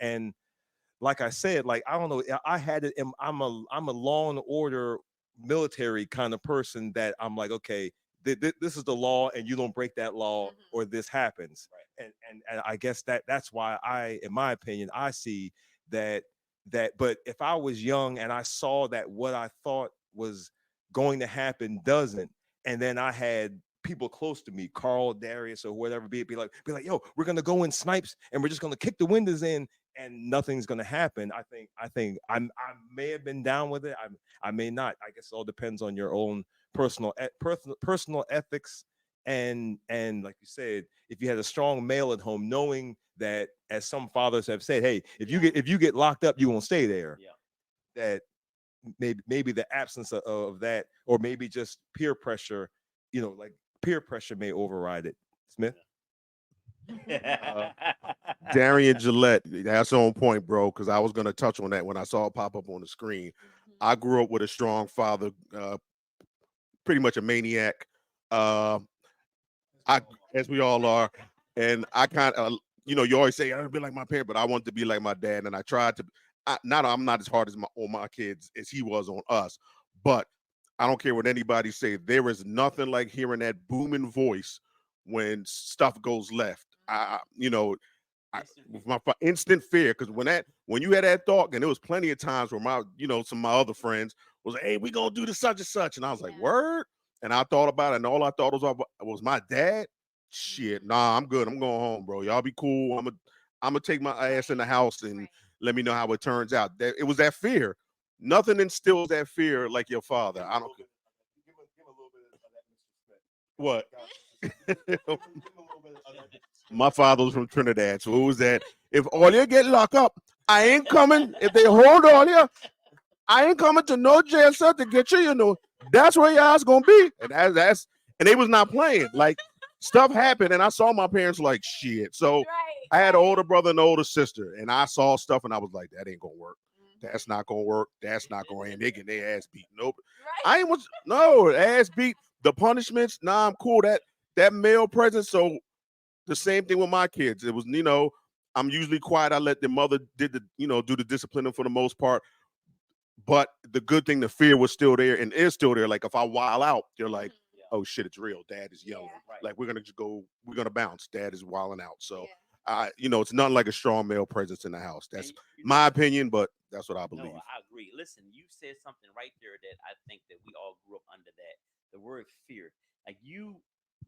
like I said, like I don't know, I had it. I'm a law and order military kind of person that I'm like, okay, this is the law, and you don't break that law, or this happens. Right. And I guess that's why in my opinion, I see that. But if I was young and I saw that what I thought was going to happen doesn't, and then I had people close to me, Carl, Darius, or whatever, be like, yo, we're gonna go in snipes and we're just gonna kick the windows in and nothing's gonna happen. I think I may have been down with it. I may not. I guess it all depends on your own personal ethics, and like you said, if you had a strong male at home, knowing that, as some fathers have said, hey, if you get locked up, you won't stay there. Yeah. That maybe the absence of that, or maybe just peer pressure, like peer pressure may override it. Smith? Darian Gillette, that's on point, bro, because I was going to touch on that when I saw it pop up on the screen. I grew up with a strong father, pretty much a maniac, as we all are, and I kind of, you always say, I'd be like my parent, but I wanted to be like my dad, and I tried to. I'm not as hard on my kids as he was on us, but I don't care what anybody say. There is nothing like hearing that booming voice when stuff goes left. With my instant fear, because when you had that thought, and there was plenty of times where some of my other friends was like, hey, we gonna do this such and such, and I was like, word, and I thought about it, and all I thought was my dad. Shit, nah, I'm good. I'm going home, bro. Y'all be cool. I'm gonna take my ass in the house and let me know how it turns out. It was that fear. Nothing instills that fear like your father. I don't. What? My father was from Trinidad, so it was that. If all you get locked up, I ain't coming. If they hold all you, I ain't coming to no jail cell to get you. That's where your ass gonna be. And that's they was not playing. Like, stuff happened, and I saw my parents like shit. So I had an older brother and an older sister, and I saw stuff, and I was like, that ain't gonna work. That's not gonna work. That's not gonna end. They get their ass beat. Nope. I ain't ass beat. The punishments. Nah, I'm cool. That male presence. So the same thing with my kids. It was, I'm usually quiet. I let their mother do the disciplining for the most part. But the good thing, the fear was still there and is still there. Like, if I wild out, they're like, oh shit, it's real. Dad is yelling. Like, we're gonna bounce. Dad is wilding out. So it's nothing like a strong male presence in the house. That's my opinion, but that's what I believe. No, I agree. Listen, you said something right there that I think that we all grew up under that. The word fear. Like,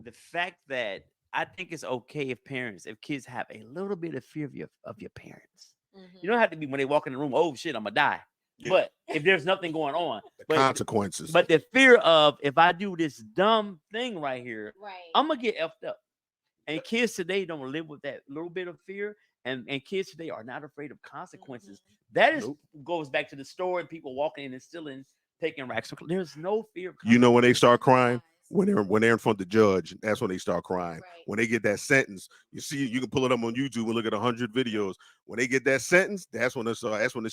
the fact that I think it's okay if kids have a little bit of fear of your parents. You don't have to be, when they walk in the room, oh shit, I'm gonna die. Yeah. But if there's nothing going on, consequences. But the fear of, if I do this dumb thing right here, I'm gonna get effed up. And kids today don't live with that little bit of fear, and kids today are not afraid of consequences. That goes back to the store and people walking in and stealing, taking racks. There's no fear of consequences. When they start crying, when they're in front of the judge, that's when they start crying. Right. When they get that sentence, you can pull it up on YouTube and look at 100 videos. When they get that sentence, that's when it's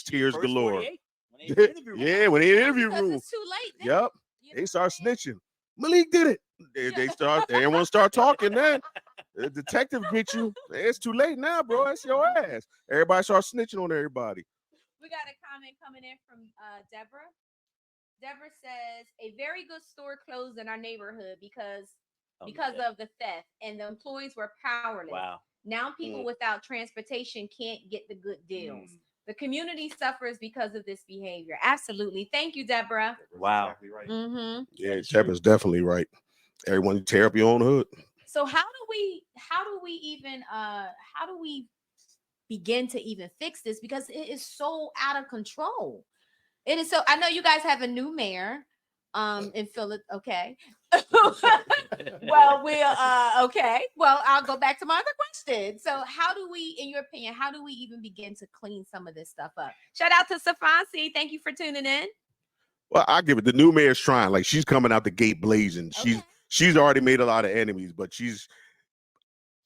tears First galore. 48, when they interview room. Yeah, when they in interview Because room. it's too late. Then. Yep. They start snitching. Malik did it. Everyone start talking then. The detective get you. It's too late now, bro. It's your ass. Everybody starts snitching on everybody. We got a comment coming in from Deborah. Deborah says a very good store closed in our neighborhood because of the theft, and the employees were powerless. Wow. Now people without transportation can't get the good deals. The community suffers because of this behavior. Absolutely. Thank you, Deborah. Wow. Exactly right. Mm-hmm. Yeah, Deborah's definitely right. Everyone tear up your own hood. So how do we begin to even fix this? Because it is so out of control. It is so. I know you guys have a new mayor in Philip. Okay. Well, okay. Well, I'll go back to my other question. So how do we, in your opinion, how do we even begin to clean some of this stuff up? Shout out to Safansi. Thank you for tuning in. Well, I give it. The new mayor's trying. Like, she's coming out the gate blazing. Okay. She's already made a lot of enemies, but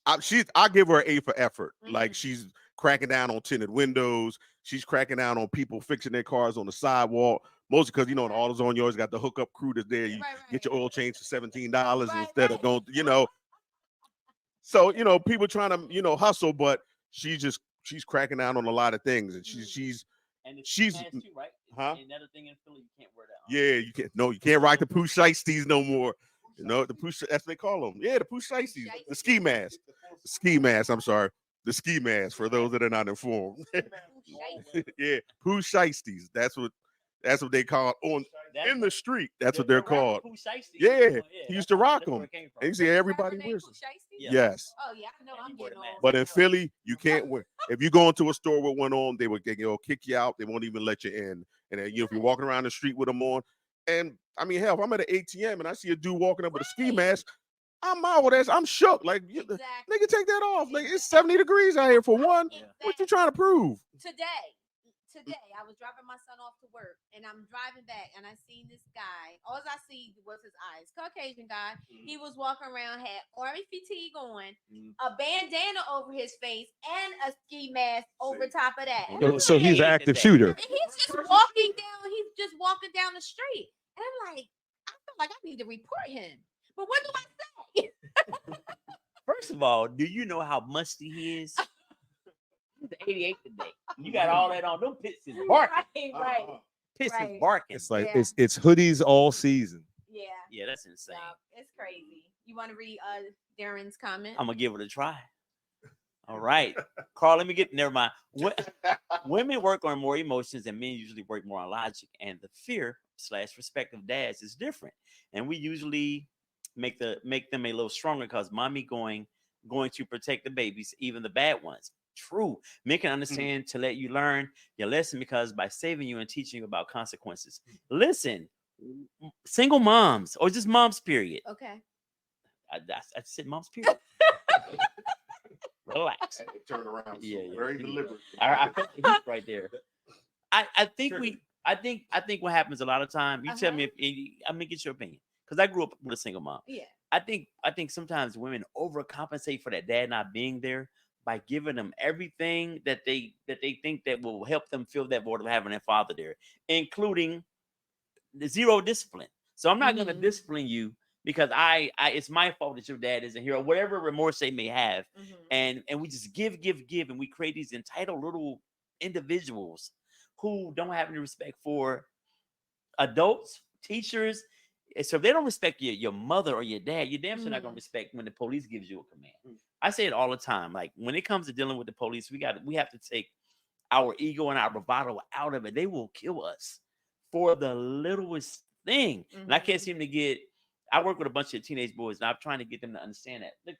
I give her an A for effort. Like, she's cracking down on tinted windows. She's cracking down on people fixing their cars on the sidewalk. Mostly because, in AutoZone, you always got the hookup crew that's there. You get your oil change for $17 instead of going, So, people trying to, hustle, but she's cracking down on a lot of things. And she's too, right? Huh? Another thing in Philly, you can't wear that. Yeah, you can't. No, you can't rock the pooch shiesties no more. The pooch, that's what they call them. Yeah, the pooch shiesties. The ski mask. The ski mask. I'm sorry. The ski mask for those that are not informed. Yeah, pooch shiesties. That's what they call on in the street. That's what they're called. Yeah, he used to rock them. And you see everybody wears them. Yes. Oh yeah, I know. I'm getting old. But in Philly, you can't wear. If you go into a store with one on, they will kick you out. They won't even let you in. And then, if you're walking around the street with them on, and I mean, hell, if I'm at an ATM and I see a dude walking up with a ski mask, I'm shook. Like, nigga, take that off. Like, it's 70 degrees out here for one. What you trying to prove? Today, I was dropping my son off to work, and I'm driving back, and I seen this guy. All I see was his eyes. Caucasian guy. He was walking around, had army fatigue on, a bandana over his face, and a ski mask over top of that. So he's an active shooter. And he's just walking down the street. And I'm like, I feel like I need to report him. But what do I say? First of all, do you know how musty he is? He's 88 today. You got all that on. Them pits is barking. Right. Pits is barking. It's like it's hoodies all season. Yeah. Yeah, that's insane. It's crazy. You want to read Darren's comment? I'm gonna give it a try. All right, Carl. Let me get. Never mind. Women work on more emotions, and men usually work more on logic. And the fear/respect of dads is different. And we usually make them a little stronger because mommy going to protect the babies, even the bad ones. True. Men can understand to let you learn your lesson because by saving you and teaching you about consequences. Listen, single moms or just moms, period. Okay. I said moms, period. Relax. Turn around. Yeah. Very deliberate. I felt the heat right there. I think what happens a lot of time. You tell me if get your opinion because I grew up with a single mom. Yeah. I think sometimes women overcompensate for that dad not being there by giving them everything that they think that will help them feel that void of having their father there, including the zero discipline. So I'm not going to discipline you because it's my fault that your dad isn't here or whatever remorse they may have. And we just give, and we create these entitled little individuals who don't have any respect for adults, teachers. So if they don't respect your mother or your dad, you're damn sure not going to respect when the police gives you a command. I say it all the time. Like when it comes to dealing with the police, we have to take our ego and our bravado out of it. They will kill us for the littlest thing. And I can't seem to get. I work with a bunch of teenage boys, and I'm trying to get them to understand that. Like,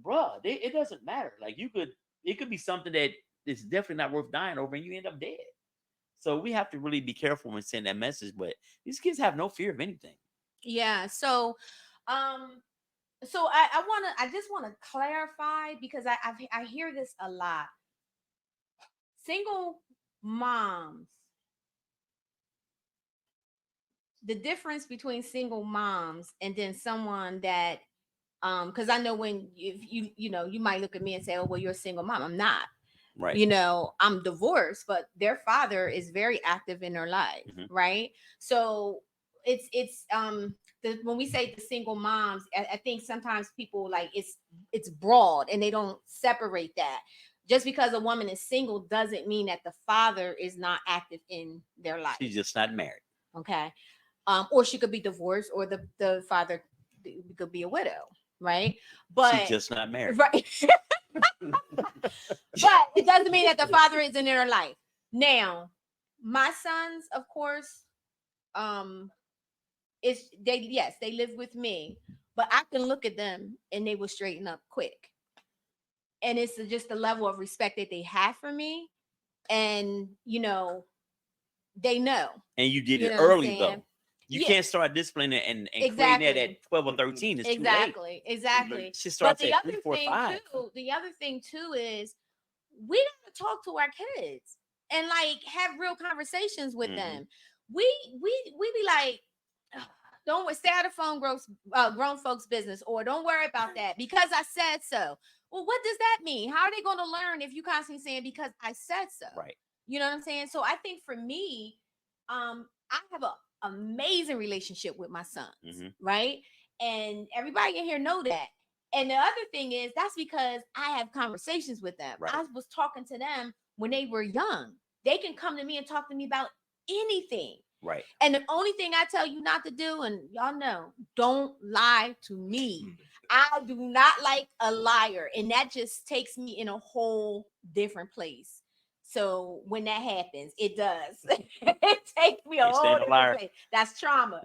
bruh, it doesn't matter. Like it could be something that is definitely not worth dying over, and you end up dead. So we have to really be careful when sending that message. But these kids have no fear of anything. Yeah. So, I just want to clarify because I hear this a lot. Single moms the difference between single moms and then someone that because I know when if you know, you might look at me and say, oh well, you're a single mom. I'm not. Right. You know, I'm divorced, but their father is very active in their life, right? So it's when we say the single moms, I think sometimes people like it's broad and they don't separate that. Just because a woman is single doesn't mean that the father is not active in their life. She's just not married. Okay. Or she could be divorced, or the father could be a widow, right? But she's just not married. Right. But it doesn't mean that the father isn't in their life. Now, my sons, of course, they live with me, but I can look at them and they will straighten up quick. And it's just the level of respect that they have for me. And you know, they know. And you did it early though. You can't start displaying it and creating that at 12 or 13. It's too late. Exactly. She starts at 3, 4, 5. The other thing too is we gotta talk to our kids and like have real conversations with them. We be like, don't stay out of grown folks' business, or don't worry about that because I said so. Well, what does that mean? How are they going to learn if you constantly saying because I said so? Right. You know what I'm saying? So I think for me, I have an amazing relationship with my sons, right? And everybody in here know that. And the other thing is that's because I have conversations with them. Right. I was talking to them when they were young. They can come to me and talk to me about anything. Right. And the only thing I tell you not to do, and y'all know, don't lie to me. I do not like a liar. And that just takes me in a whole different place. So when that happens, it does. It takes me a whole different place. That's trauma.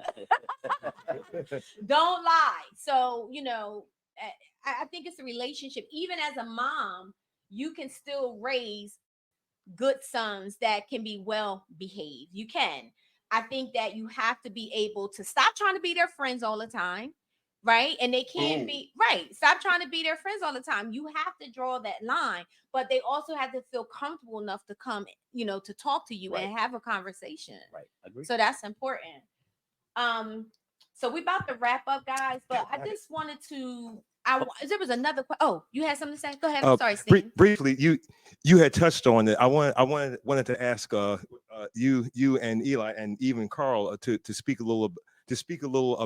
Don't lie. So, you know, I think it's a relationship. Even as a mom, you can still raise good sons that can be well behaved. You can. I think that you have to be able to stop trying to be their friends all the time, right? And they can't be right. Stop trying to be their friends all the time. You have to draw that line, but they also have to feel comfortable enough to come, you know, to talk to you and have a conversation. Right. Agree. So that's important. So we about to wrap up, guys, but I just wanted to. There was another. Oh, you had something to say? Go ahead. I'm sorry, Steve. Briefly, you had touched on it. I wanted to ask you and Eli and even Carl to speak a little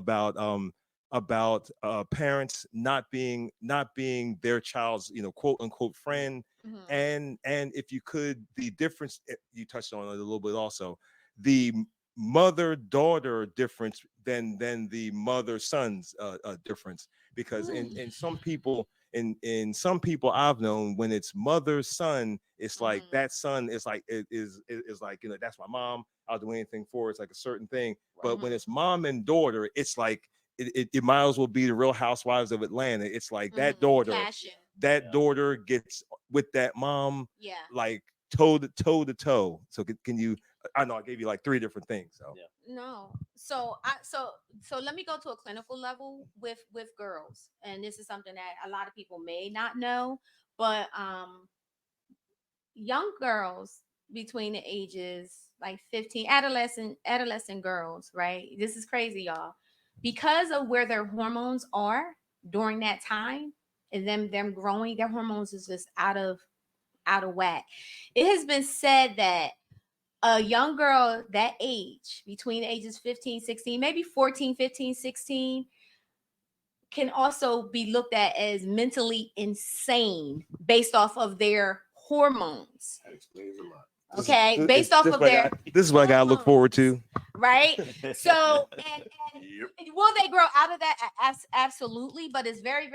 about parents not being their child's quote unquote friend, and if you could, the difference you touched on it a little bit also, the mother-daughter difference than the mother-son's difference, because in some people I've known, when it's mother-son, it's like that son is like is like, that's my mom, I'll do anything for her. It's like a certain thing. But when it's mom and daughter, it's like it might as well be the Real Housewives of Atlanta. It's like that daughter daughter gets with that mom, like toe to toe. So can you, I know I gave you like 3 different things. So no. So let me go to a clinical level with girls. And this is something that a lot of people may not know, but young girls between the ages like 15, adolescent girls, right? This is crazy, y'all. Because of where their hormones are during that time and them growing, their hormones is just out of whack. It has been said that a young girl that age, between ages 15, 16, maybe 14, 15, 16, can also be looked at as mentally insane based off of their hormones. That explains a lot. Okay, based off of their. This is what I gotta look forward to. Right. So, and will they grow out of that? Absolutely, but it's very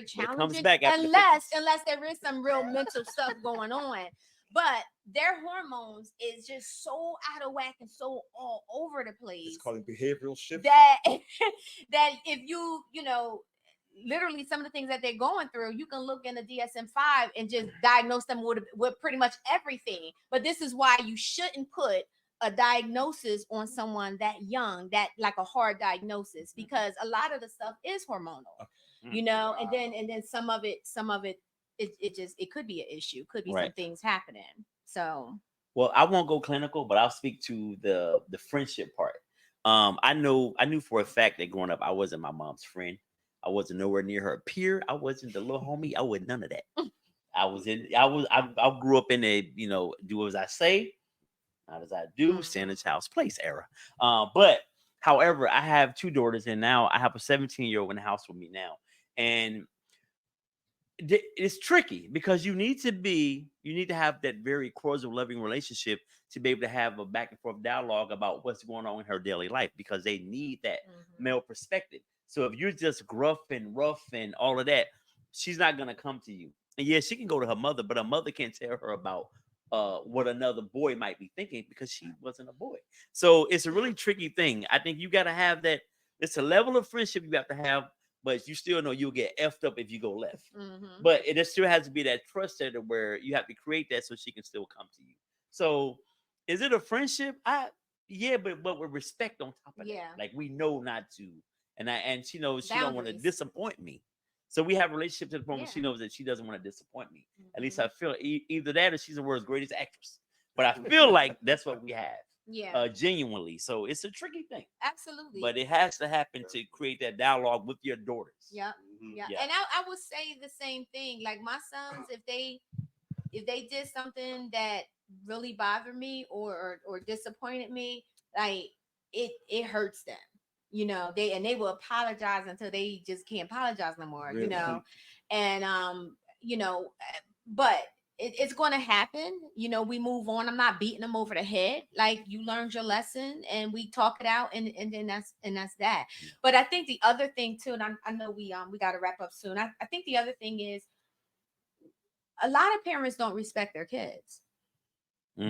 challenging. Unless there is some real mental stuff going on. But their hormones is just so out of whack and so all over the place. It's called behavioral shift. That if you literally some of the things that they're going through, you can look in the DSM-5 and just diagnose them with pretty much everything. But this is why you shouldn't put a diagnosis on someone that young, that like a hard diagnosis, because a lot of the stuff is hormonal, and then some of it it could be an issue, could be some things happening. So, well, I won't go clinical, but I'll speak to the friendship part. I knew for a fact that growing up, I wasn't my mom's friend. I wasn't nowhere near her peer. I wasn't the little homie. I was none of that. I grew up in a, do as I say, not as I do, stand in child's place era. But however, I have 2 daughters, and now I have a 17-year-old in the house with me now. And it's tricky because you need to have that very cordial, loving relationship to be able to have a back and forth dialogue about what's going on in her daily life, because they need that male perspective. So if you're just gruff and rough and all of that, she's not going to come to you. And yeah, she can go to her mother, but her mother can't tell her about what another boy might be thinking because she wasn't a boy. So it's a really tricky thing. I think you got to have that. It's a level of friendship you have to have, but you still know you'll get effed up if you go left. But it still has to be that trust there where you have to create that so she can still come to you. So is it a friendship? Yeah, but with respect on top of that. Like, we know not to. And she knows she don't want to disappoint me. So we have a relationship to the point where she knows that she doesn't want to disappoint me. At least I feel either that or she's the world's greatest actress. But I feel like that's what we have. Genuinely. So it's a tricky thing. Absolutely. But it has to happen to create that dialogue with your daughters. Yeah. And I would say the same thing. Like, my sons, if they did something that really bothered me or disappointed me, like, it hurts them. They will apologize until they just can't apologize no more, Really? and but it's going to happen. We move on. I'm not beating them over the head. Like, you learned your lesson and we talk it out, and then that's that. But I think the other thing too, and I know we got to wrap up soon. I think the other thing is a lot of parents don't respect their kids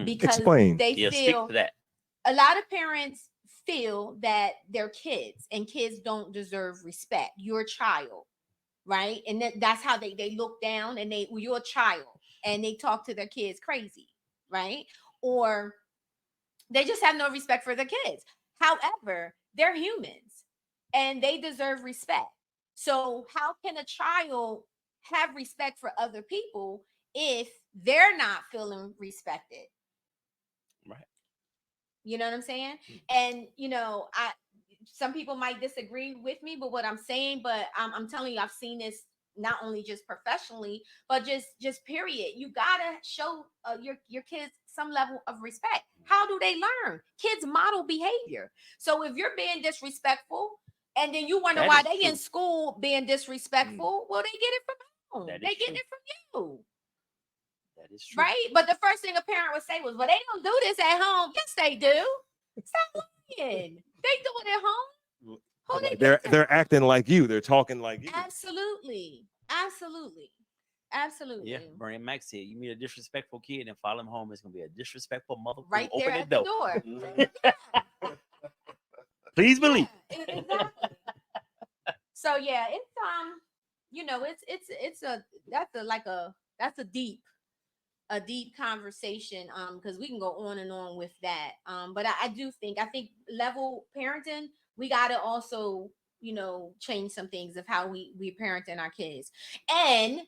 because they feel speak to that. A lot of parents feel that they're kids and kids don't deserve respect. You're a child, right? And that's how they look down, and you're a child, and they talk to their kids crazy, right? Or they just have no respect for their kids. However, they're humans and they deserve respect. So how can a child have respect for other people if they're not feeling respected? Right. You know what I'm saying? And some people might disagree with me, but what I'm saying, but I'm telling you, I've seen this not only just professionally, but just period. You gotta show your kids some level of respect. How do they learn? Kids model behavior. So if you're being disrespectful, and then you wonder why they in school being disrespectful, well, they get it from home. They get it from you. That is true. Right? But the first thing a parent would say was, well, they don't do this at home. Yes, they do. Stop lying. They do it at home. They're acting like you. They're talking like you. Absolutely. Yeah, Bernie Mac said, you meet a disrespectful kid and follow him home, it's gonna be a disrespectful mother. Right there at the door. Please believe. Exactly. So yeah, that's a deep conversation, because we can go on and on with that, but I think level parenting, we got to also change some things of how we parenting our kids, and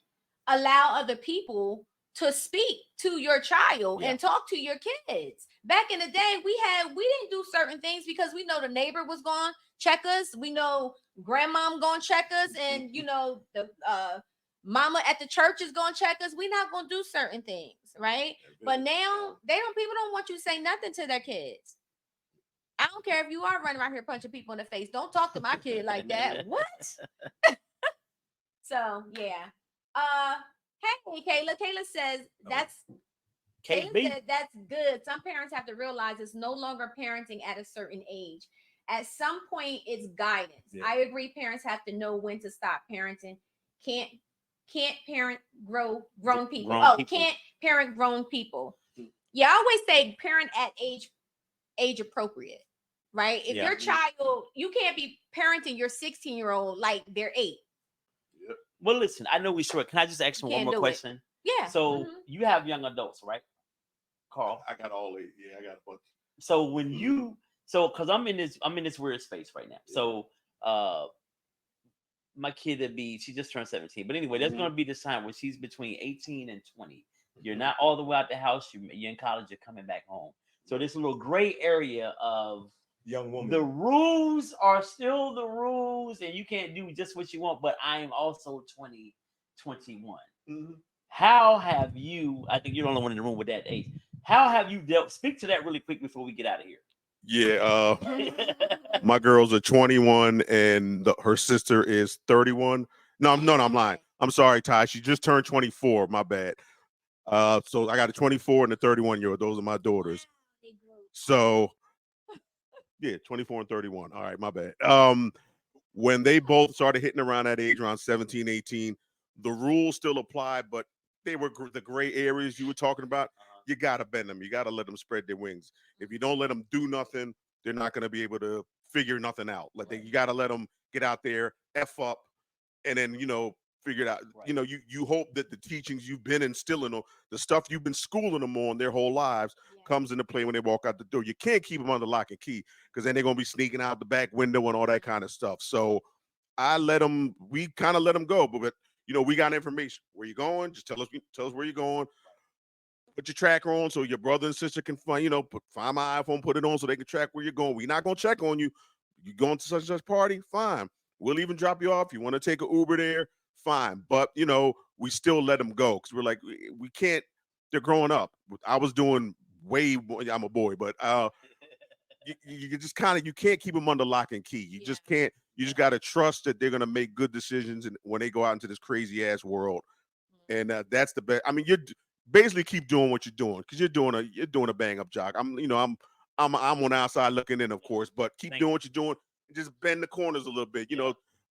allow other people to speak to your child and talk to your kids. Back in the day, we didn't do certain things because we know the neighbor was going to check us, we know grandmom going to check us, and the mama at the church is gonna check us. We're not gonna do certain things, right? But now people don't want you to say nothing to their kids. I don't care if you are running around here punching people in the face. Don't talk to my kid like that. What? So yeah. Hey Kayla. Kayla says that's good. Some parents have to realize it's no longer parenting at a certain age. At some point, it's guidance. Yeah. I agree. Parents have to know when to stop parenting. Can't parent grown people. Can't parent grown people. Yeah, I always say parent at age appropriate, right? If your child, you can't be parenting your 16-year-old like they're 8. Yep. Well, listen, I know we short. Can I just ask you one more question? Yeah. So you have young adults, right, Carl? I got all 8. Yeah, I got a bunch. So when because I'm in this weird space right now. So my kid she just turned 17. But anyway, there's going to be this time where she's between 18 and 20. You're not all the way out the house. You're in college. You're coming back home. So this little gray area of young woman. The rules are still the rules, and you can't do just what you want. But I am also 21. Mm-hmm. How have you? I think you're the only one in the room with that age. How have you dealt? Speak to that really quick before we get out of here. Yeah, my girls are 21 and her sister is 31. No, I'm lying. I'm sorry, Ty. She just turned 24. My bad. So I got a 24 and a 31-year-old. Those are my daughters. So yeah, 24 and 31. All right, my bad. When they both started hitting around that age, around 17, 18, the rules still apply, but they were the gray areas you were talking about. You got to bend them. You got to let them spread their wings. If you don't let them do nothing, they're not going to be able to figure nothing out. Like you got to let them get out there, F up, and then, figure it out. Right. You hope that the teachings you've been instilling on, the stuff you've been schooling them on their whole lives comes into play when they walk out the door. You can't keep them under lock and key because then they're going to be sneaking out the back window and all that kind of stuff. So we kind of let them go, but we got information. Where you going? Just tell us where you're going. Put your tracker on so your brother and sister can find my iPhone, put it on so they can track where you're going. We're not going to check on you. You going to such and such party? Fine. We'll even drop you off. You want to take an Uber there? Fine. But, we still let them go because we're like, we can't. They're growing up. I was doing way more. I'm a boy, but you just you can't keep them under lock and key. You just can't. You just got to trust that they're going to make good decisions when they go out into this crazy ass world. And that's the best. I mean, you basically keep doing what you're doing because you're doing a bang up job. I'm on the outside looking in, of course, but keep doing what you're doing. Just bend the corners a little bit.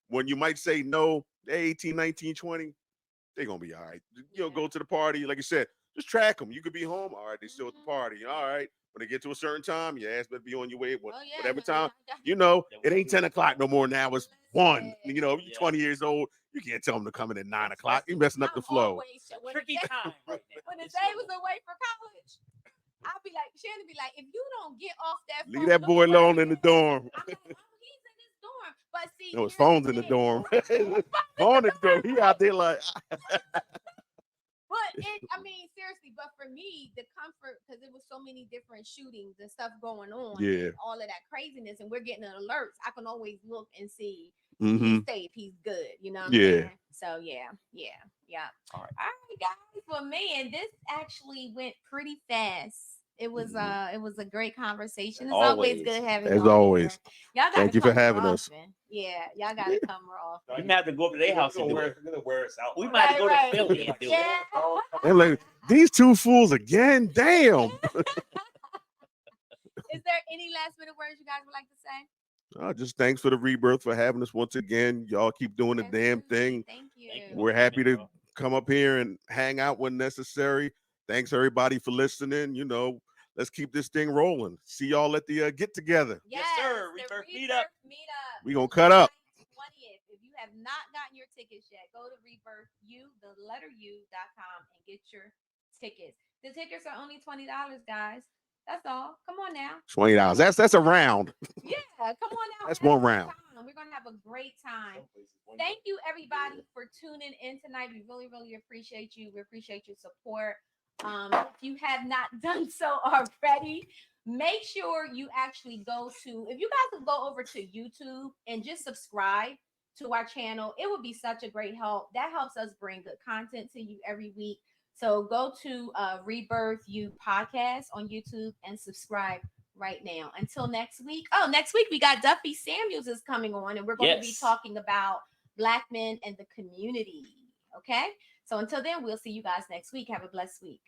When you might say no, 18, 19, 20, they're going to be all right. Go to the party. Like I said, just track them. You could be home. All right, they still at the party. All right. When they get to a certain time, your ass better be on your way. Whatever time. It ain't 10 o'clock no more now. It's 1. You're 20 years old. You can't tell them to come in at 9 o'clock. You're messing up the flow. Tricky time right now. When the day was away for college, I'll be like, Shannon be like, if you don't get off that phone, leave that boy alone in the dorm. I'm like, oh, he's in his dorm. But see, his phone's in the dorm. Phone in the dorm. He out there like. But seriously, but for me, the comfort, because it was so many different shootings and stuff going on, and all of that craziness, and we're getting alerts. I can always look and see he's safe, he's good. You know what I'm saying? So yeah. All right, guys. Well, man, this actually went pretty fast. It was a great conversation. It's always good having you. As always. Y'all Thank you for having us. Yeah, y'all gotta come more often. We might have to go up to their house and do it. We're gonna wear us out. We might have to go to Philly and do it. And like, these two fools again. Damn. Is there any last minute words you guys would like to say? Just thanks for the Rebirth for having us once again. Y'all keep doing the damn thing. Thank you. We're happy to come up here and hang out when necessary. Thanks everybody for listening. Let's keep this thing rolling. See y'all at the get together. Yes, sir. Rebirth meetup. We gonna cut up. 20th. If you have not gotten your tickets yet, go to rebirthu.com and get your tickets. The tickets are only $20, guys. That's all. Come on now. $20. That's a round. Yeah, come on now. That's one round. We're gonna have a great time. Thank you, everybody, for tuning in tonight. We really, really appreciate you. We appreciate your support. If you have not done so already, make sure you actually if you guys will go over to YouTube and just subscribe to our channel, it would be such a great help. That helps us bring good content to you every week. So go to Rebirth You Podcast on YouTube and subscribe right now. Until next week. Oh, next week we got Duffy Samuels is coming on, and we're going to be talking about Black men and the community. Okay? So until then, we'll see you guys next week. Have a blessed week.